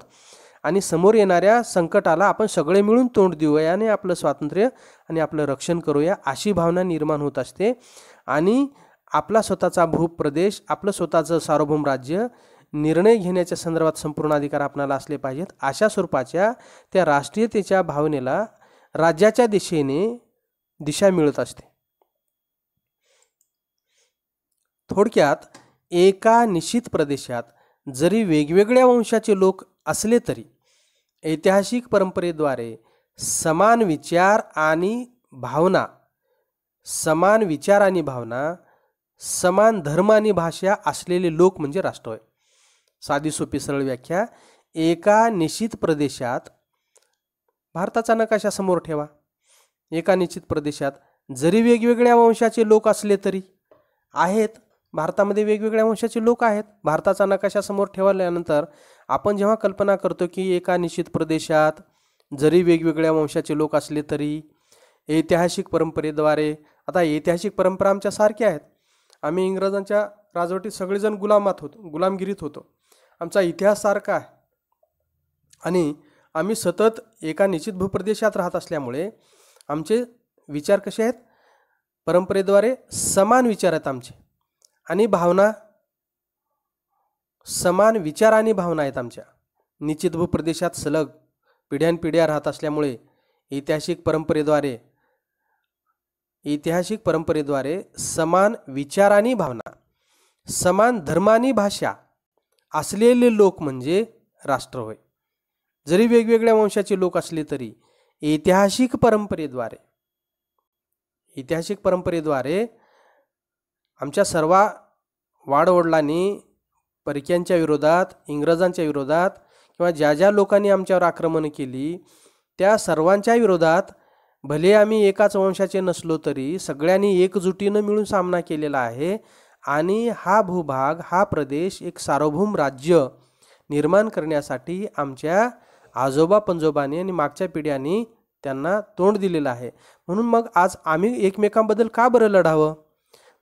आणि समोर येणाऱ्या संकटाला आपण सगळे मिळून तोंड देऊया आणि आपलं स्वातंत्र्य आणि आपलं रक्षण करूया अशी भावना निर्माण होत असते. आणि आपला स्वतःचा भूप्रदेश, आपलं स्वतःचं सार्वभौम राज्य, निर्णय घेण्याच्या संदर्भात संपूर्ण अधिकार आपल्याला असले पाहिजेत अशा स्वरूपाच्या त्या राष्ट्रीयतेच्या भावनेला राज्याच्या दिशेने दिशा मिळत असते. थोडक्यात एका निश्चित प्रदेशात जरी वेगवेगळ्या वंशाचे लोक असले तरी ऐतिहासिक परंपरेद्वारे समान विचार आणि भावना, समान धर्म आणि भाषा असलेले लोक म्हणजे राष्ट्र होय. साधी सोपी सरळ व्याख्या, एका निश्चित प्रदेशात भारताचा नकाशा समोर ठेवा. एका निश्चित प्रदेशात जरी वेगवेगळ्या वंशाचे लोक असले तरी आहेत, भारतामध्ये वेगवेगळ्या वंशाचे लोक आहेत. भारताचा नकाशा समोर ठेवल्यानंतर आपण जेव्हा कल्पना करतो की एका निश्चित प्रदेशात जरी वेगवेगळ्या वंशाचे लोक असले तरी ऐतिहासिक परंपरेद्वारे, आता ऐतिहासिक परंपरा आमच्या सारख्या आहेत. आम्ही इंग्रजांच्या राजवटीत सगळेजण गुलामगिरीत होतो. आमचा इतिहास सारखा आहे आणि आम्ही सतत एका निश्चित भूप्रदेशात राहत असल्यामुळे आमचे विचार कसे आहेत, परंपरेद्वारे समान विचार आहेत आमचे आणि भावना, समान विचार आणि भावना आहेत आमच्या. निश्चित भूप्रदेशात सलग पिढ्यानपिढ्या राहत असल्यामुळे ऐतिहासिक परंपरेद्वारे समान विचार आणि भावना, समान धर्म आणि भाषा असलेले लोक म्हणजे राष्ट्र होय. जरी वेगवेगळ्या वंशाचे लोक असले तरी ऐतिहासिक परंपरेद्वारे आमच्या सर्व वाडवडिलांनी परक्यांच्या विरोधात, इंग्रजांच्या विरोधात किंवा ज्या ज्या लोकांनी आमच्यावर आक्रमण केली त्या सर्वांच्या विरोधात भले आम्ही एकाच वंशाचे नसलो तरी सगळ्यांनी एकजुटीनं मिळून सामना केलेला आहे. आणि हा भूभाग, हा प्रदेश एक सार्वभौम राज्य निर्माण करण्यासाठी आमच्या आजोबा पंजोबांनी आणि मागच्या पिढ्यांनी त्यांना तोंड दिलेलं आहे. म्हणून मग आज आम्ही एकमेकांबद्दल का बरं लढावं?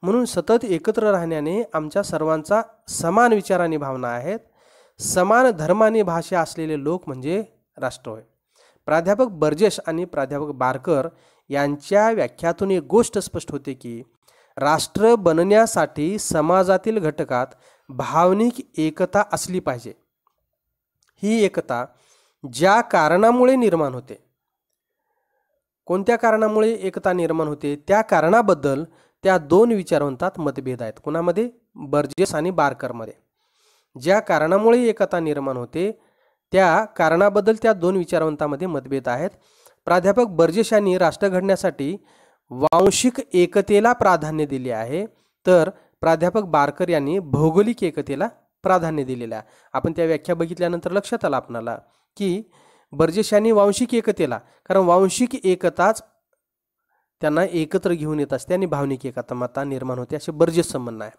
म्हणून सतत एकत्र राहण्याने आमच्या सर्वांचा समान विचार आणि भावना आहेत, समान धर्म आणि भाषा असलेले लोक म्हणजे राष्ट्र होय. प्राध्यापक बर्जेस आणि प्राध्यापक बारकर यांच्या व्याख्यातून एक गोष्ट स्पष्ट होते की राष्ट्र बनण्यासाठी समाजातील घटकात भावनिक एकता असली पाहिजे. ही एकता ज्या कारणामुळे निर्माण होते, कोणत्या कारणामुळे एकता निर्माण होते त्या कारणाबद्दल त्या दोन विचारवंतात मतभेद आहेत. कुणामध्ये? बर्जेस आणि बारकरमध्ये. ज्या कारणामुळे एकता निर्माण होते त्या कारणाबद्दल त्या दोन विचारवंतांमध्ये मतभेद आहेत. प्राध्यापक बर्जेस यांनी राष्ट्र घडण्यासाठी वांशिक एकतेला प्राधान्य दिले आहे, तर प्राध्यापक बारकर यांनी भौगोलिक एकतेला प्राधान्य दिलेलं आहे. आपण त्या व्याख्या बघितल्यानंतर लक्षात आलं आपणाला की बर्जेस यांनी वांशिक एकतेला, कारण वांशिक एकताच त्यांना एकत्र घेऊन येत असते आणि भावनिक एकात्मता निर्माण होते असे बर्जेसचं म्हणणं आहे.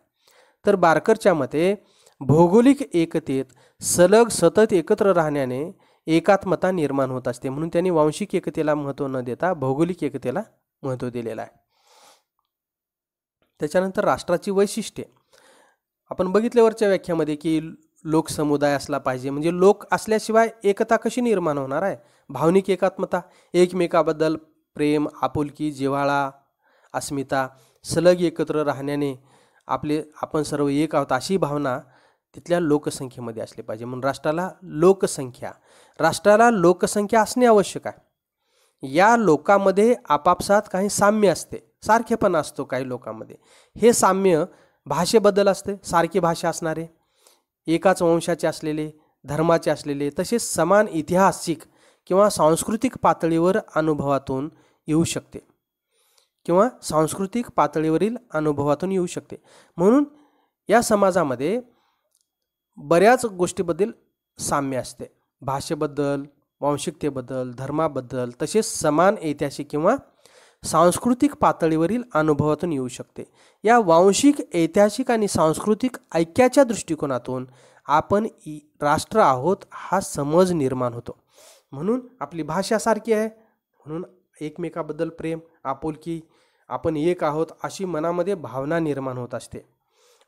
तर बारकरच्या मते भौगोलिक एकतेत सलग सतत एकत्र राहण्याने एकात्मता निर्माण होत असते, म्हणून त्यांनी वांशिक एकतेला महत्त्व न देता भौगोलिक एकतेला महत्त्व दिलेलं आहे. त्याच्यानंतर राष्ट्राची वैशिष्ट्ये आपण बघितल्यावरच्या व्याख्यामध्ये की लोकसमुदाय असला पाहिजे, म्हणजे लोक असल्याशिवाय एकता कशी निर्माण होणार आहे? भावनिक एकात्मता, एकमेकाबद्दल प्रेम, आपुलकी, जिव्हाळा, अस्मिता, सलग एकत्र राहण्याने आपण सर्व एक आहोत अशी भावना तिथल्या लोकसंख्येमध्ये असली पाहिजे. म्हणून राष्ट्राला लोकसंख्या असणे आवश्यक आहे. या लोकांमध्ये आपापसात काही साम्य असते, सारखेपणा असतो काही लोकांमध्ये. हे साम्य भाषेबद्दल असते, सारखी भाषा असणारे, एकाच वंशाचे असलेले, धर्माचे असलेले, तसेच समान ऐतिहासिक किंवा सांस्कृतिक पातळीवर अनुभवातून येऊ शकते किंवा सांस्कृतिक पातळीवरील अनुभवातून येऊ शकते. म्हणून या समाजामध्ये बऱ्याच गोष्टीबद्दल साम्य असते, भाषेबद्दल, वांशिकतेबद्दल, धर्माबद्दल, तसेच समान ऐतिहासिक किंवा सांस्कृतिक पातळीवरील अनुभवातून येऊ शकते. या वांशिक, ऐतिहासिक आणि सांस्कृतिक ऐक्याच्या दृष्टिकोनातून आपण राष्ट्र आहोत हा समज निर्माण होतो. म्हणून आपली भाषा सारखी आहे, म्हणून एकमेकाबद्दल प्रेम, आपुलकी, आपण एक आहोत अशी मनामध्ये भावना निर्माण होत असते,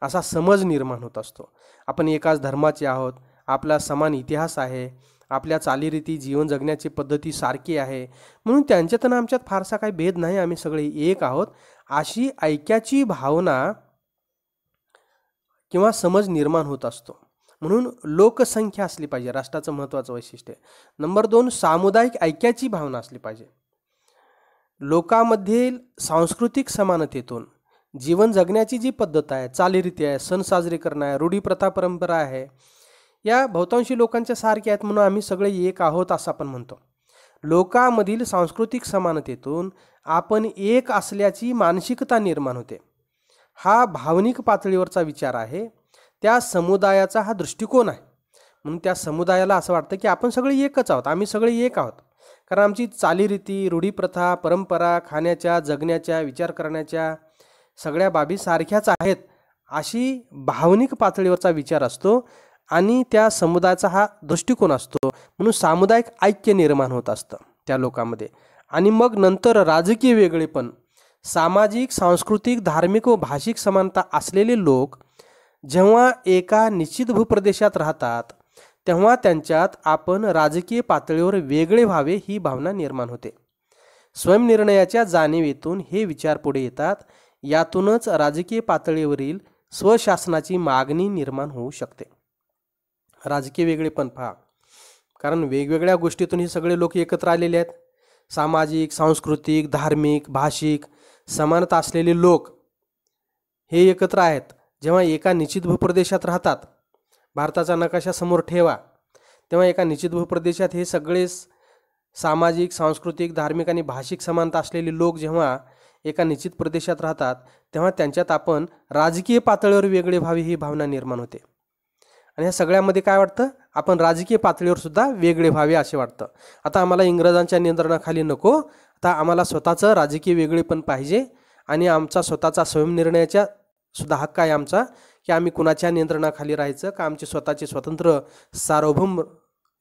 असा समज निर्माण होत असतो. आपण एकाच धर्माचे आहोत, आपला समान इतिहास आहे, आपल्या चालीरीती जीवन जगण्याची पद्धती सारखी आहे, म्हणून त्यांच्यात आणि आमच्यात फारसा काही भेद नाही, आम्ही सगळे एक आहोत अशी ऐक्याची भावना किंवा समज निर्माण होत असतो. म्हणून लोकसंख्या असली पाहिजे, राष्ट्राचं महत्त्वाचं वैशिष्ट्य. नंबर 2, सामुदायिक ऐक्याची भावना असली पाहिजे. लोकांमधील सांस्कृतिक समानतेतून जीवन जगण्याची जी पद्धत आहे, चालीरीती आहे, सण साजरे करणं आहे, रूढी प्रथा परंपरा आहे, या बहुतांशी लोकांच्या सारख्या आहेत, म्हणून आम्ही सगळे एक आहोत असं आपण म्हणतो. लोकांमधील सांस्कृतिक समानतेतून आपण एक असल्याची मानसिकता निर्माण होते. हा भावनिक पातळीवरचा विचार आहे, त्या समुदायाचा हा दृष्टिकोन आहे. म्हणून त्या समुदायाला असं वाटतं की आपण सगळे एकच आहोत, आम्ही सगळे एक आहोत, कारण आमची चालीरीती, रूढी प्रथा परंपरा, खाण्याच्या, जगण्याच्या, विचार करण्याच्या सगळ्या बाबी सारख्याच आहेत, अशी भावनिक पातळीवरचा विचार असतो आणि त्या समुदायाचा हा दृष्टिकोन असतो. म्हणून सामुदायिक ऐक्य निर्माण होत असतं त्या लोकांमध्ये. आणि मग नंतर राजकीय वेगळेपण, सामाजिक, सांस्कृतिक, धार्मिक व भाषिक समानता असलेले लोक जेव्हा एका निश्चित भूप्रदेशात राहतात, तेव्हा त्यांच्यात आपण राजकीय पातळीवर वेगळे व्हावे ही भावना निर्माण होते. स्वयंनिर्णयाच्या जाणीवेतून हे विचार पुढे येतात. यातूनच राजकीय पातळीवरील स्वशासनाची मागणी निर्माण होऊ शकते. राजकीय वेगळेपण पहा, कारण वेगवेगळ्या गोष्टीतून हे सगळे लोक एकत्र आलेले आहेत. सामाजिक, सांस्कृतिक, धार्मिक, भाषिक समानता असलेले लोक हे एकत्र आहेत. जेव्हा एका निश्चित भूप्रदेशात राहतात, भारताचा नकाशा समोर ठेवा, तेव्हा एका निश्चित भूप्रदेशात हे सगळे सामाजिक, सांस्कृतिक, धार्मिक आणि भाषिक समानता असलेले लोक जेव्हा एका निश्चित प्रदेशात राहतात, तेव्हा त्यांच्यात आपण राजकीय पातळीवर वेगळे व्हावे ही भावना निर्माण होते. आणि ह्या सगळ्यामध्ये काय वाटतं, आपण राजकीय पातळीवर सुद्धा वेगळे व्हावे असे वाटतं. आता आम्हाला इंग्रजांच्या नियंत्रणाखाली नको, आता आम्हाला स्वतःचं राजकीय वेगळेपण पाहिजे आणि आमचा स्वतःचा स्वयंनिर्णयाचा सुद्धा हक्क आहे आमचा, की आम्ही कुणाच्या नियंत्रणाखाली राहायचं का, आमचे स्वतःचे स्वतंत्र सार्वभौम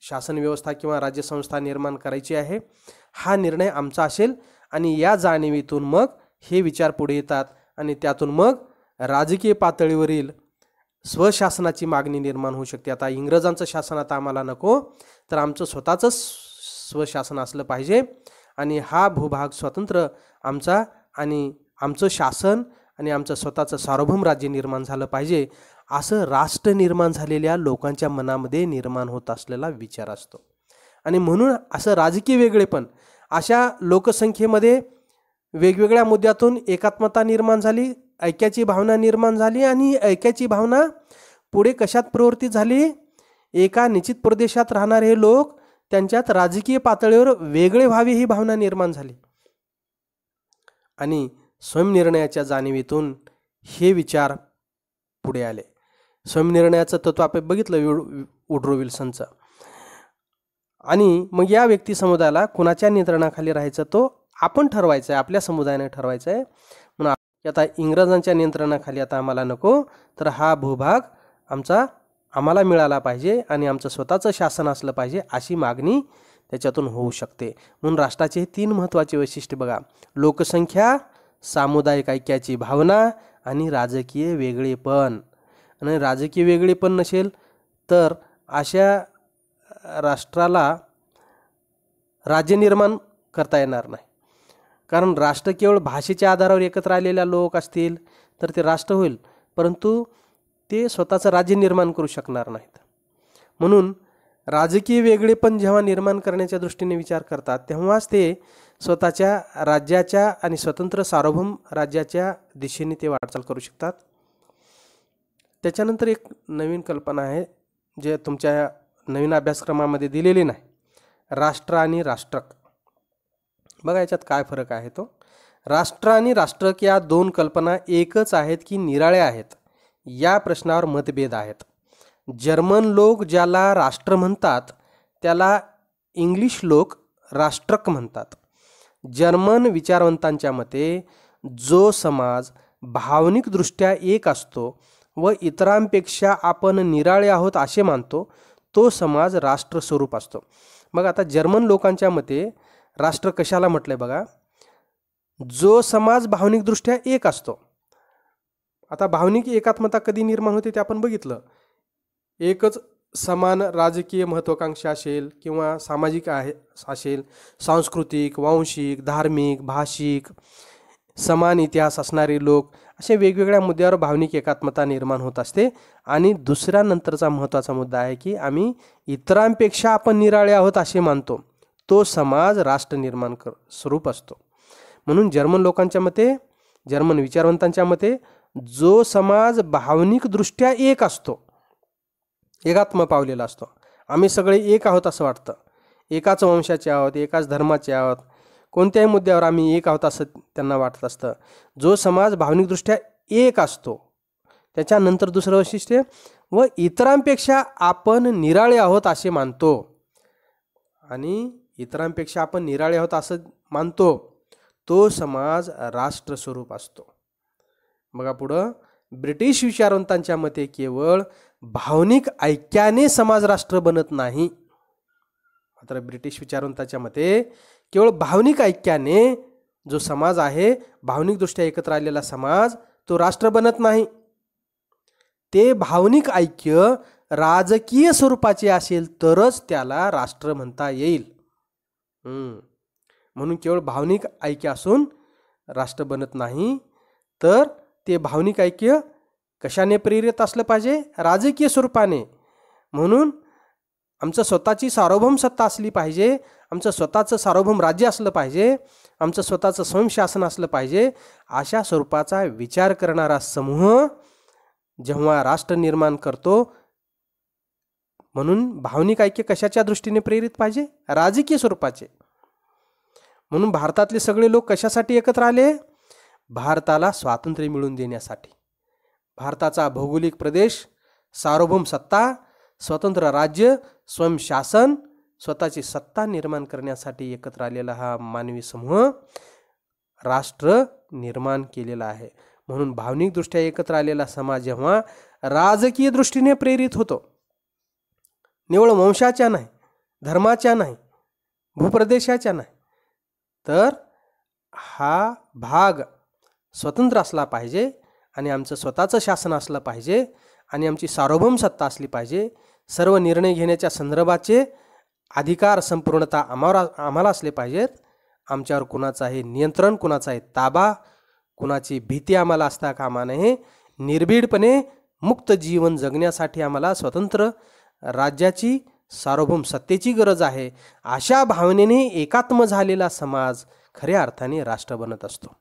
शासन व्यवस्था किंवा राज्यसंस्था निर्माण करायची आहे, हा निर्णय आमचा असेल. आणि या जाणीवेतून मग हे विचार पुढे येतात आणि त्यातून मग राजकीय पातळीवरील स्वशासनाची मागणी निर्माण होऊ शकते. आता इंग्रजांचं शासन आता आम्हाला नको, तर आमचं स्वतःचं स्वशासन असलं पाहिजे आणि हा भूभाग स्वतंत्र आमचा आणि आमचं शासन आणि आमचं स्वतःचं सार्वभौम राज्य निर्माण झालं पाहिजे, असं राष्ट्र निर्माण झालेल्या लोकांच्या मनामध्ये निर्माण होत असलेला विचार असतो. आणि म्हणून असं राजकीय वेगळेपण, अशा लोकसंख्येमध्ये वेगवेगळ्या मुद्द्यातून एकात्मता निर्माण झाली, ऐक्याची भावना निर्माण झाली आणि ऐक्याची भावना पुढे कशात प्रवृत्ती झाली, एका निश्चित प्रदेशात राहणारे हे लोक त्यांच्यात राजकीय पातळीवर वेगळे व्हावे ही भावना निर्माण झाली. आणि स्वयंनिर्णयाच्या जाणीवेतून हे विचार पुढे आले. स्वयंनिर्णयाचं तत्व आपण बघितलं वुड्रो विल्सनचं. आणि मग या व्यक्ती समुदायाला कुणाच्या नियंत्रणाखाली राहायचं तो आपण ठरवायचं आहे, आपल्या समुदायाने ठरवायचं आहे. म्हणून आता इंग्रजांच्या नियंत्रणाखाली आता आम्हाला नको, तर हा भूभाग आम्हाला मिळाला पाहिजे आणि आमचं स्वतःचं शासन असलं पाहिजे, अशी मागणी त्याच्यातून होऊ शकते. म्हणून राष्ट्राचे हे 3 महत्त्वाचे वैशिष्ट्य बघा: लोकसंख्या, सामुदायिक ऐक्याची भावना आणि राजकीय वेगळेपण. आणि राजकीय वेगळेपण नसेल तर अशा राष्ट्राला राज्य निर्माण करता येणार नाही. कारण राष्ट्र केवळ भाषेच्या आधारावर एकत्र आलेल्या लोक असतील तर ते राष्ट्र होईल, परंतु ते स्वतःचं राज्य निर्माण करू शकणार नाहीत. म्हणून राजकीय वेगळेपण जेव्हा निर्माण करण्याच्या दृष्टीने विचार करतात, तेव्हाच ते स्वतःच्या राज्याच्या आणि स्वतंत्र सार्वभौम राज्याच्या दिशेने ते वाटचाल करू शकतात. त्याच्यानंतर एक नवीन कल्पना आहे जे तुमच्या नवीन अभ्यासक्रमामध्ये दिलेली नाही: राष्ट्र आणि राष्ट्रक. बघा याच्यात काय फरक आहे तो. राष्ट्र आणि राष्ट्रक या 2 कल्पना एकच आहेत की निराळ्या आहेत, या प्रश्नावर मतभेद आहेत. जर्मन लोक ज्याला राष्ट्र म्हणतात त्याला इंग्लिश लोक राष्ट्रक म्हणतात. जर्मन विचारवंतांच्या मते जो समाज भावनिकदृष्ट्या एक असतो व इतरांपेक्षा आपण निराळे आहोत असे मानतो तो समाज राष्ट्र स्वरूप असतो. मग आता जर्मन लोकांच्या मते राष्ट्र कशाला म्हटलंय बघा, जो समाज भावनिकदृष्ट्या एक असतो. आता भावनिक एकात्मता कधी निर्माण होते ते आपण बघितलं. एकच समान राजकीय महत्त्वाकांक्षा असेल किंवा सामाजिक असेल, सांस्कृतिक, वांशिक, धार्मिक, भाषिक, समान इतिहास असणारे लोक, असे वेगवेगळ्या मुद्द्यावर भावनिक एकात्मता निर्माण होत असते. आणि दुसऱ्या नंतरचा महत्त्वाचा मुद्दा आहे की आम्ही इतरांपेक्षा आपण निराळे आहोत असे मानतो तो समाज राष्ट्र निर्माण स्वरूप असतो. म्हणून जर्मन लोकांच्या मते, जर्मन विचारवंतांच्या मते जो समाज भावनिकदृष्ट्या एक असतो, एकात्म पावलेला असतो, आम्ही सगळे एक आहोत असं वाटतं, एकाच वंशाचे आहोत, एकाच धर्माचे आहोत, कोणत्याही मुद्द्यावर आम्ही एक आहोत असं त्यांना वाटत असतं. जो समाज भावनिकदृष्ट्या एक असतो, त्याच्यानंतर दुसरं वैशिष्ट्य, व इतरांपेक्षा आपण निराळे आहोत असे मानतो. आणि इतरांपेक्षा आपण निराळे आहोत असं मानतो तो समाज राष्ट्र स्वरूप असतो. बघा पुढं, ब्रिटिश विचारवंतांच्या मते केवळ भावनिक ऐक्याने समाज राष्ट्र बनत नाही. मात्र ब्रिटिश विचारवंतांच्या मते केवळ भावनिक ऐक्याने जो समाज आहे, भावनिकदृष्ट्या एकत्र आलेला समाज, तो राष्ट्र बनत नाही. ते भावनिक ऐक्य राजकीय स्वरूपाचे असेल तरच त्याला राष्ट्र म्हणता येईल. म्हणून केवळ भावनिक ऐक्य असून राष्ट्र बनत नाही, तर ते भावनिक ऐक्य कशाने प्रेरित असलं पाहिजे? राजकीय स्वरूपाने. म्हणून आमचं स्वतःची सार्वभौम सत्ता असली पाहिजे, आमचं स्वतःचं सार्वभौम राज्य असलं पाहिजे, आमचं स्वतःचं स्वयंशासन असलं पाहिजे. अशा स्वरूपाचा विचार करणारा समूह जेव्हा राष्ट्र निर्माण करतो, म्हणून भावनिक ऐक्य कशाच्या दृष्टीने प्रेरित पाहिजे? राजकीय स्वरूपाचे. म्हणून भारतातले सगळे लोक कशासाठी एकत्र आले? भारताला स्वातंत्र्य मिळवून देण्यासाठी. भारताचा भौगोलिक प्रदेश, सार्वभौम सत्ता, स्वतंत्र राज्य, स्वयंशासन, स्वतःची सत्ता निर्माण करण्यासाठी एकत्र आलेला हा मानवी समूह राष्ट्र निर्माण केलेला आहे. म्हणून भावनिकदृष्ट्या एकत्र आलेला समाज जेव्हा राजकीय दृष्टीने प्रेरित होतो, निवळ वंशाच्या नाही, धर्माच्या नाही, भूप्रदेशाच्या नाही, तर हा भाग स्वतंत्र असला पाहिजे आणि आमचं स्वतःचं शासन असलं पाहिजे आणि आमची सार्वभौम सत्ता असली पाहिजे. सर्व निर्णय घेण्याच्या संदर्भाचे अधिकार संपूर्णतः आम्हाला असले पाहिजेत. आमच्यावर कुणाचाही नियंत्रण, कुणाचाही ताबा, कुणाची भीती आम्हाला असता कामा नये. निर्भीडपणे मुक्त जीवन जगण्यासाठी आम्हाला स्वतंत्र राज्याची, सार्वभौम सत्तेची गरज आहे. अशा भावनेने एकात्म झालेला समाज खऱ्या अर्थाने राष्ट्र बनत असतो.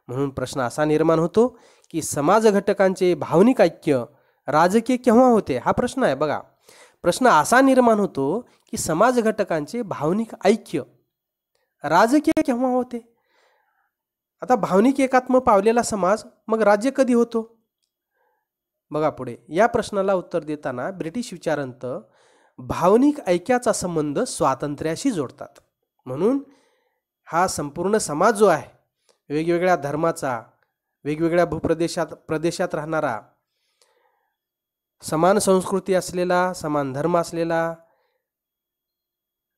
म्हणून प्रश्न असा निर्माण होतो की समाज घटकांचे भावनिक ऐक्य राजकीय केव्हा होते? हा प्रश्न आहे. बघा, प्रश्न असा निर्माण होतो की समाज घटकांचे भावनिक ऐक्य राजकीय केव्हा होते? आता भावनिक एकात्म पावलेला समाज मग राज्य कधी होतो? बघा पुढे, या प्रश्नाला उत्तर देताना ब्रिटिश विचारवंत भावनिक ऐक्याचा संबंध स्वातंत्र्याशी जोडतात. म्हणून हा संपूर्ण समाज जो आहे, वेगवेगळ्या धर्माचा, वेगवेगळ्या प्रदेशात राहणारा, समान संस्कृती असलेला, समान धर्म असलेला,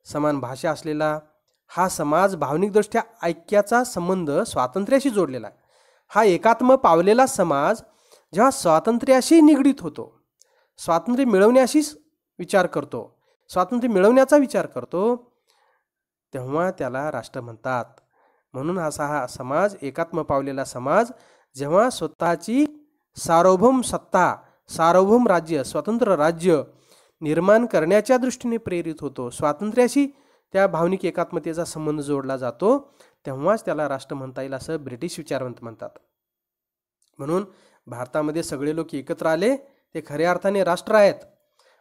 समान भाषा असलेला हा समाज भावनिकदृष्ट्या ऐक्याचा संबंध स्वातंत्र्याशी जोडलेला आहे. हा एकात्म पावलेला समाज जेव्हा स्वातंत्र्याशी निगडीत होतो, स्वातंत्र्य मिळवण्याशीच विचार करतो, स्वातंत्र्य मिळवण्याचा विचार करतो, तेव्हा त्याला राष्ट्र म्हणतात. म्हणून हा समाज, एकात्म पावलेला समाज जेव्हा स्वतःची सार्वभौम सत्ता, सार्वभौम राज्य, स्वतंत्र राज्य निर्माण करण्याच्या दृष्टीने प्रेरित होतो, स्वातंत्र्याशी त्या भावनिक एकात्मतेचा संबंध जोडला जातो, तेव्हाच त्याला राष्ट्र म्हणता येईल असं ब्रिटिश विचारवंत म्हणतात. म्हणून भारतामध्ये सगळे लोक एकत्र आले ते खऱ्या अर्थाने राष्ट्र आहेत.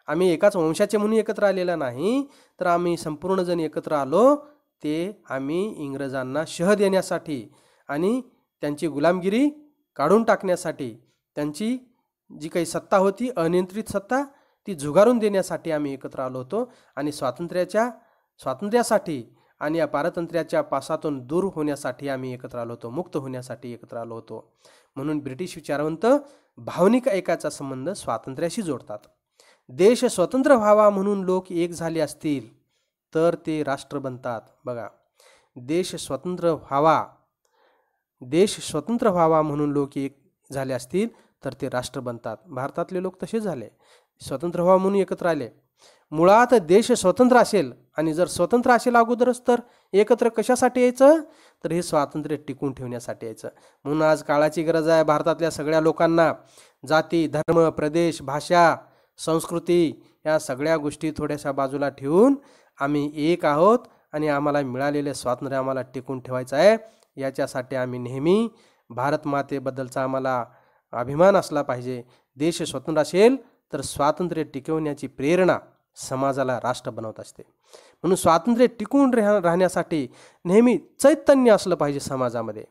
आम्ही एकाच वंशाचे म्हणून एकत्र आलेला नाही, तर आम्ही संपूर्ण जण एकत्र आलो ते आम्ही इंग्रजांना शह देण्यासाठी आणि त्यांची गुलामगिरी काढून टाकण्यासाठी, त्यांची जी काही सत्ता होती, अनियंत्रित सत्ता, ती झुगारून देण्यासाठी आम्ही एकत्र आलो होतो. आणि स्वातंत्र्यासाठी आणि या पारतंत्र्याच्या पासातून दूर होण्यासाठी आम्ही एकत्र आलो होतो, मुक्त होण्यासाठी एकत्र आलो होतो. म्हणून ब्रिटिश विचारवंत भावनिक ऐकाचा संबंध स्वातंत्र्याशी जोडतात. देश स्वतंत्र व्हावा म्हणून लोक एक झाले असतील तर ते राष्ट्र बनतात. बघा, देश स्वतंत्र व्हावा म्हणून लोक एक झाले असतील तर ते राष्ट्र बनतात. भारतातले लोक तसे झाले, स्वतंत्र व्हावा म्हणून एकत्र आले. मुळात देश स्वतंत्र असेल आणि जर स्वतंत्र असेल अगोदरच तर एकत्र कशासाठी यायचं, तर हे स्वातंत्र्य टिकून ठेवण्यासाठी यायचं. म्हणून आज काळाची गरज आहे भारतातल्या सगळ्या लोकांना जाती, धर्म, प्रदेश, भाषा, संस्कृती या सगळ्या गोष्टी थोड्याशा बाजूला ठेवून आम्ही एक आहोत आणि आम्हाला मिळालेले स्वातंत्र्य आम्हाला टिकून ठेवायचं आहे. याच्यासाठी आम्ही नेहमी भारत मातेबद्दलचा आम्हाला अभिमान असला पाहिजे. देश स्वतंत्र असेल तर स्वातंत्र्य टिकवण्याची प्रेरणा समाजाला राष्ट्र बनवत असते. म्हणून स्वातंत्र्य टिकून राहण्यासाठी नेहमी चैतन्य असलं पाहिजे, समाजामध्ये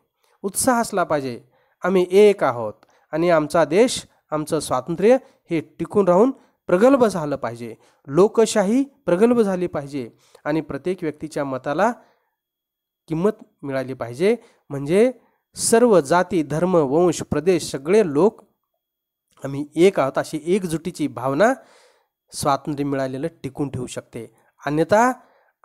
उत्साह असला पाहिजे. आम्ही एक आहोत आणि आमचा देश, आमचं स्वातंत्र्य हे टिकून राहून प्रगल्भ झालं पाहिजे. लोकशाही प्रगल्भ झाली पाहिजे आणि प्रत्येक व्यक्तीच्या मताला किंमत मिळाली पाहिजे. म्हणजे सर्व जाती, धर्म, वंश, प्रदेश सगळे लोक आम्ही एक आहोत अशी एकजुटीची भावना स्वातंत्र्य मिळालेलं टिकून ठेवू शकते. अन्यथा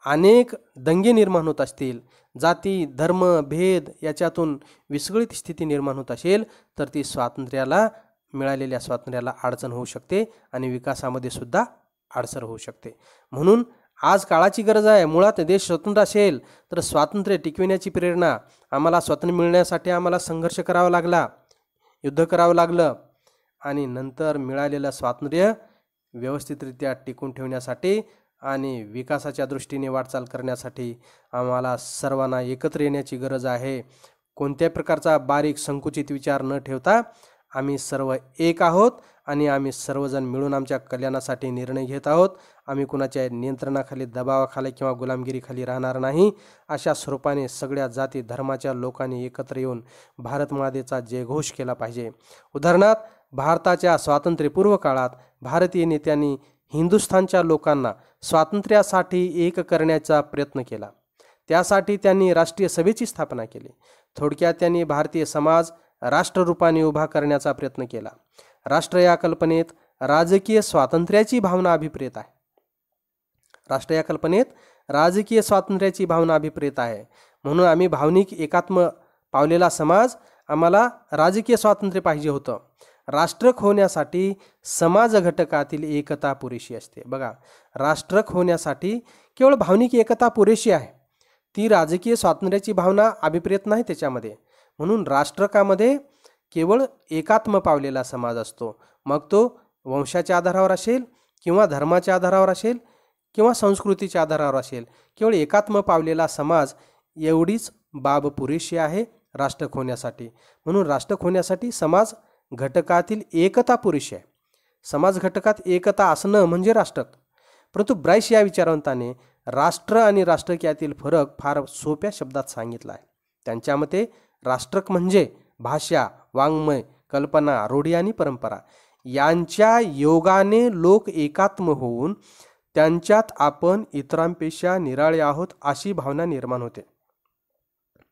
अनेक दंगे निर्माण होत असतील, जाती, धर्म, भेद याच्यातून विस्कळीत स्थिती निर्माण होत असेल तर ती मिळालेल्या स्वातंत्र्याला अडचण होऊ शकते आणि विकासामध्ये सुद्धा अडसर होऊ शकते. म्हणून आज काळाची गरज आहे. मुळात देश स्वतंत्र असेल तर स्वातंत्र्य टिकविण्याची प्रेरणा आम्हाला स्वातंत्र्य मिळण्यासाठी आम्हाला संघर्ष करावा लागला, युद्ध करावं लागलं आणि नंतर मिळालेलं स्वातंत्र्य व्यवस्थितरित्या टिकून ठेवण्यासाठी आणि विकासाच्या दृष्टीने वाटचाल करण्यासाठी आम्हाला सर्वांना एकत्र येण्याची गरज आहे. कोणत्याही प्रकारचा बारीक संकुचित विचार न ठेवता आम्ही सर्व एक आहोत आणि आम्ही सर्वजण मिळून आमच्या कल्याणासाठी निर्णय घेत आहोत. आम्ही कुणाच्या नियंत्रणाखाली, दबावाखाली किंवा गुलामगिरीखाली राहणार नाही. अशा स्वरूपाने सगळ्या जाती धर्माच्या लोकांनी एकत्र येऊन भारत मातेचा जयघोष केला पाहिजे. उदाहरणार्थ, भारताच्या स्वातंत्र्यपूर्व काळात भारतीय नेत्यांनी हिंदुस्थानच्या लोकांना स्वातंत्र्यासाठी एक करण्याचा प्रयत्न केला. त्यासाठी त्यांनी राष्ट्रीय सभेची स्थापना केली. थोडक्यात त्यांनी भारतीय समाज राष्ट्ररूपाने उभा करण्याचा प्रयत्न केला. राष्ट्र या कल्पनेत राजकीय स्वातंत्र्याची भावना अभिप्रेत आहे. राष्ट्र या कल्पनेत राजकीय स्वातंत्र्याची भावना अभिप्रेत आहे. म्हणून आम्ही भावनिक एकात्म पावलेला समाज, आम्हाला राजकीय स्वातंत्र्य पाहिजे होतं. राष्ट्रक होण्यासाठी समाज घटकातील एकता पुरेशी असते. बघा, राष्ट्रक होण्यासाठी केवळ भावनिक एकता पुरेशी आहे, ती राजकीय स्वातंत्र्याची भावना अभिप्रेत नाही त्याच्यामध्ये. म्हणून राष्ट्रकामध्ये केवळ एकात्म पावलेला समाज असतो. मग तो वंशाच्या आधारावर असेल किंवा धर्माच्या आधारावर असेल किंवा संस्कृतीच्या आधारावर असेल, केवळ एकात्म पावलेला समाज एवढीच बाब पुरेशी आहे राष्ट्रक होण्यासाठी. म्हणून राष्ट्रक होण्यासाठी समाज घटकातील एकता पुरेशी आहे. समाज घटकात एकता असणं म्हणजे राष्ट्रक. परंतु ब्राईस या विचारवंताने राष्ट्र आणि राष्ट्रक यातील फरक फार सोप्या शब्दात सांगितला आहे. त्यांच्या मते राष्ट्रक म्हणजे भाषा, वाङ्मय, कल्पना, रूढी आणि परंपरा यांच्या योगाने लोक एकात्म होऊन त्यांच्यात आपण इतरांपेक्षा निराळे आहोत अशी भावना निर्माण होते.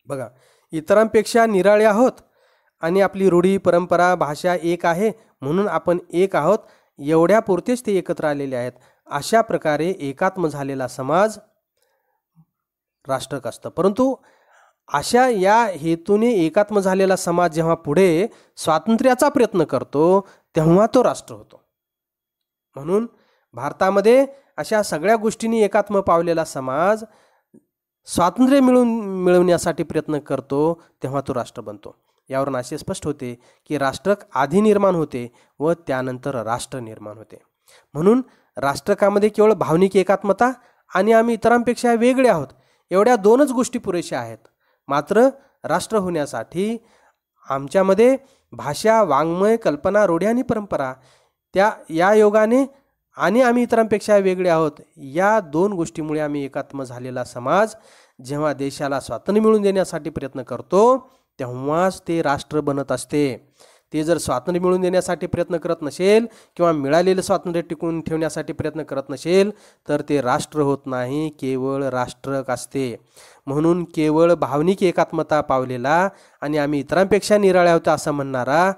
बघा, इतरांपेक्षा निराळे आहोत आणि आपली रूढी, परंपरा, भाषा एक आहे म्हणून आपण एक आहोत, एवढ्यापुरतेच ते एकत्र आलेले आहेत. अशा प्रकारे एकात्म झालेला समाज राष्ट्रक असतं. परंतु अशा या हेतूने एकात्म झालेला समाज जेव्हा पुढे स्वातंत्र्याचा प्रयत्न करतो तेव्हा तो राष्ट्र होतो. म्हणून भारतामध्ये अशा सगळ्या गोष्टींनी एकात्म पावलेला समाज स्वातंत्र्य मिळवण्यासाठी प्रयत्न करतो तेव्हा तो राष्ट्र बनतो. यावरून असे स्पष्ट होते की राष्ट्रक आधी निर्माण होते व त्यानंतर राष्ट्र निर्माण होते. म्हणून राष्ट्रकामध्ये केवळ भावनिक एकात्मता आणि आम्ही इतरांपेक्षा वेगळे आहोत एवढ्या दोनच गोष्टी पुरेशा आहेत. मात्र राष्ट्र होण्यासाठी आमच्यामध्ये भाषा, वाङ्मय, कल्पना, रूढी आणि परंपरा या योगाने आणि आम्ही इतरांपेक्षा वेगळे आहोत या दोन गोष्टीमुळे आम्ही एकात्म झालेला समाज जेव्हा देशाला स्वातंत्र्य मिळवून देण्यासाठी प्रयत्न करतो तेव्हाच ते राष्ट्र बनत असते. ते जर स्वातंत्र्य मिळवून देण्यासाठी प्रयत्न करत नसेल किंवा मिळालेलं स्वातंत्र्य टिकवून ठेवण्यासाठी प्रयत्न करत नसेल तर ते राष्ट्र होत नाही, केवळ राष्ट्रक असते. म्हणून केवळ भावनिक एकात्मता पावलेला आणि आम्ही इतरांपेक्षा निराळ्या होता असं म्हणणारा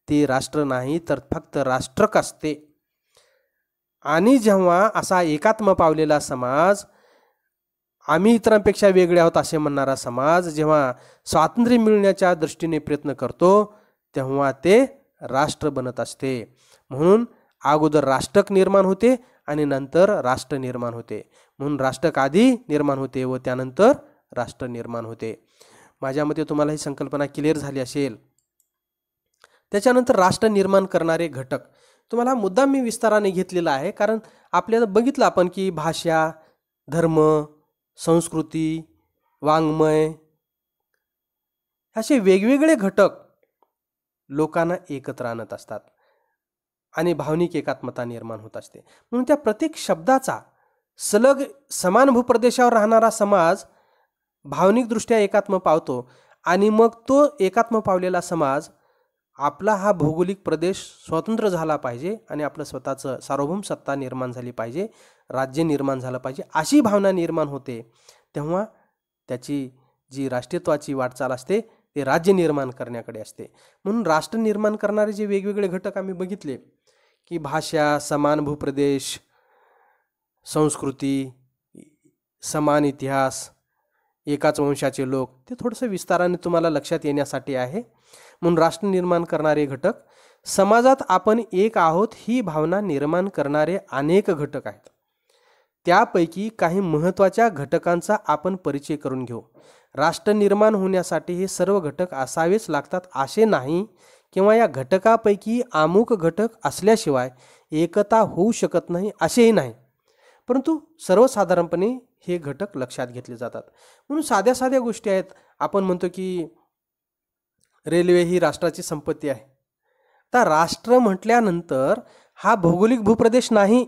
ते राष्ट्र नाही तर फक्त राष्ट्रक असते. आणि जेव्हा असा एकात्म पावलेला समाज, आम्ही इतरांपेक्षा वेगळे आहोत असे म्हणणारा समाज जेव्हा स्वातंत्र्य मिळण्याच्या दृष्टीने प्रयत्न करतो तेव्हा ते राष्ट्र बनत असते. म्हणून अगोदर राष्ट्रक निर्माण होते आणि नंतर राष्ट्र निर्माण होते. म्हणून राष्ट्रक आधी निर्माण होते व त्यानंतर राष्ट्र निर्माण होते. माझ्या मते तुम्हाला ही संकल्पना क्लिअर झाली असेल. त्याच्यानंतर राष्ट्र निर्माण करणारे घटक तुम्हाला मुद्दाम मी विस्ताराने घेतलेला आहे, कारण आपल्याला बघितलं आपण की भाषा, धर्म, संस्कृती, वाङ्मय असे वेगवेगळे घटक लोकांना एकत्र आणत असतात आणि भावनिक एकात्मता निर्माण होत असते. म्हणून त्या प्रत्येक शब्दाचा सलग समान भूप्रदेशावर राहणारा समाज भावनिकदृष्ट्या एकात्म पावतो आणि मग तो एकात्म पावलेला समाज आपला हा भौगोलिक प्रदेश स्वतंत्र झाला पाहिजे आणि आपलं स्वतःचं सार्वभौम सत्ता निर्माण झाली पाहिजे, राज्य निर्माण झालं पाहिजे अशी भावना निर्माण होते. तेव्हा त्याची जी राष्ट्रीयत्वाची वाटचाल असते ते राज्य निर्माण करण्याकडे असते. म्हणून राष्ट्र निर्माण करणारे जे वेगवेगळे घटक आम्ही बघितले की भाषा, समान भूप्रदेश, संस्कृती, समान इतिहास, एकाच वंशाचे लोक, ते थोडंसं विस्ताराने तुम्हाला लक्षात येण्यासाठी आहे. म्हणून राष्ट्र निर्माण करणारे घटक, समाजात आपण एक आहोत ही भावना निर्माण करणारे अनेक घटक आहेत. त्यापैकी काही महत्त्वाच्या घटकांचा आपण परिचय करून घेऊ. राष्ट्र निर्माण होण्यासाठी हे सर्व घटक असावेच लागतात असे नाही किंवा या घटकापैकी अमुक घटक असल्याशिवाय एकता होऊ शकत नाही असेही नाही, परंतु सर्वसाधारणपणे हे घटक लक्षात घेतले जातात. म्हणून साध्या साध्या गोष्टी आहेत. आपण म्हणतो की रेल्वे ही राष्ट्राची संपत्ती आहे. तर राष्ट्र म्हटल्यानंतर हा भौगोलिक भूप्रदेश नाही.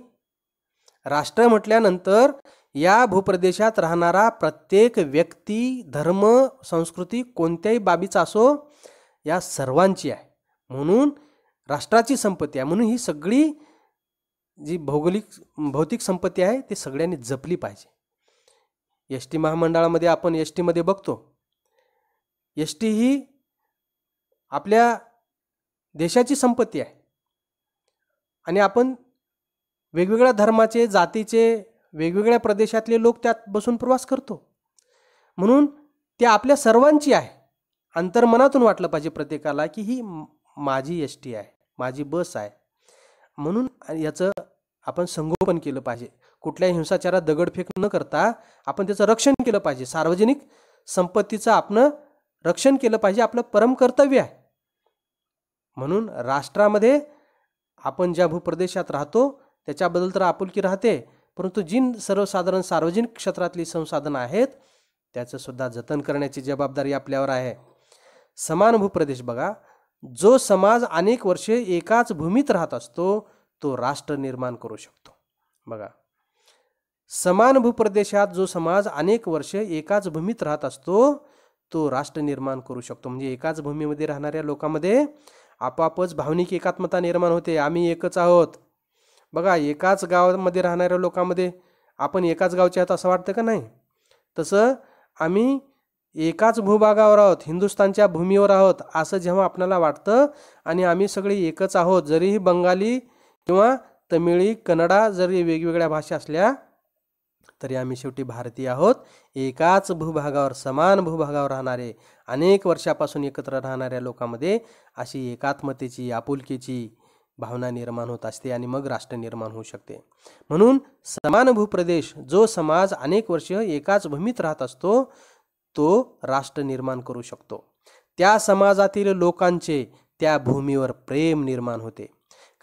राष्ट्र म्हटल्यानंतर या भूप्रदेशात राहणारा प्रत्येक व्यक्ती, धर्म, संस्कृती कोणत्याही बाबीचा असो या सर्वांची आहे. म्हणून राष्ट्राची संपत्ती आहे. म्हणून ही सगळी जी भौतिक संपत्ती आहे ती सगळ्यांनी जपली पाहिजे. एस टी महामंडळामध्ये आपण एस टीमध्ये बघतो, एस टी ही आपल्या देशाची संपत्ती आहे आणि आपण वेगवेगळ्या धर्माचे, जातीचे, वेगवेगळ्या प्रदेशातले लोक त्यात बसून प्रवास करतो. म्हणून ते आपल्या सर्वांची आहे. अंतर्मनातून वाटलं पाहिजे प्रत्येकाला की ही माझी एस टी आहे, माझी बस आहे. म्हणून याचं आपण संगोपन केलं पाहिजे. कुठल्याही हिंसाचारात दगडफेक न करता आपण त्याचं रक्षण केलं पाहिजे. सार्वजनिक संपत्तीचं आपण रक्षण केलं पाहिजे, आपलं परम कर्तव्य आहे. म्हणून राष्ट्रामध्ये आपण ज्या भूप्रदेशात राहतो त्याच्याबद्दल तर आपुलकी राहते, परंतु जी सर्वसाधारण सार्वजनिक क्षेत्रातली संसाधनं आहेत त्याचं सुद्धा जतन करण्याची जबाबदारी आपल्यावर आहे. समान भूप्रदेश बघा, जो समाज अनेक वर्षे एकाच भूमीत राहत असतो तो राष्ट्र निर्माण करू शकतो. बघा, समान भूप्रदेशात जो समाज अनेक वर्षे एकाच भूमीत राहत असतो तो राष्ट्र निर्माण करू शकतो. म्हणजे एकाच भूमीमध्ये राहणाऱ्या लोकांमध्ये आपापच भावनिक एकात्मता निर्माण होते. आम्ही एकच आहोत. बघा, एकाच गावामध्ये राहणाऱ्या लोकांमध्ये आपण एकाच गावचे आहोत असं वाटतं का नाही? तसं आम्ही एकाच भूभागावर आहोत, हिंदुस्थानच्या भूमीवर आहोत असं जेव्हा आपल्याला वाटतं आणि आम्ही सगळे एकच आहोत, जरीही बंगाली किंवा तमिळी, कन्नडा जरी वेगवेगळ्या भाषा असल्या तरी आम्ही शेवटी भारतीय आहोत. एकाच भूभागावर, समान भूभागावर राहणारे, अनेक वर्षापासून एकत्र राहणाऱ्या लोकांमध्ये अशी एकात्मतेची, आपुलकीची भावना निर्माण होत असते आणि मग राष्ट्र निर्माण होऊ शकते. म्हणून समान भूप्रदेश, जो समाज अनेक वर्ष एकाच भूमीत राहत असतो तो राष्ट्र निर्माण करू शकतो. त्या समाजातील लोकांचे त्या भूमीवर प्रेम निर्माण होते.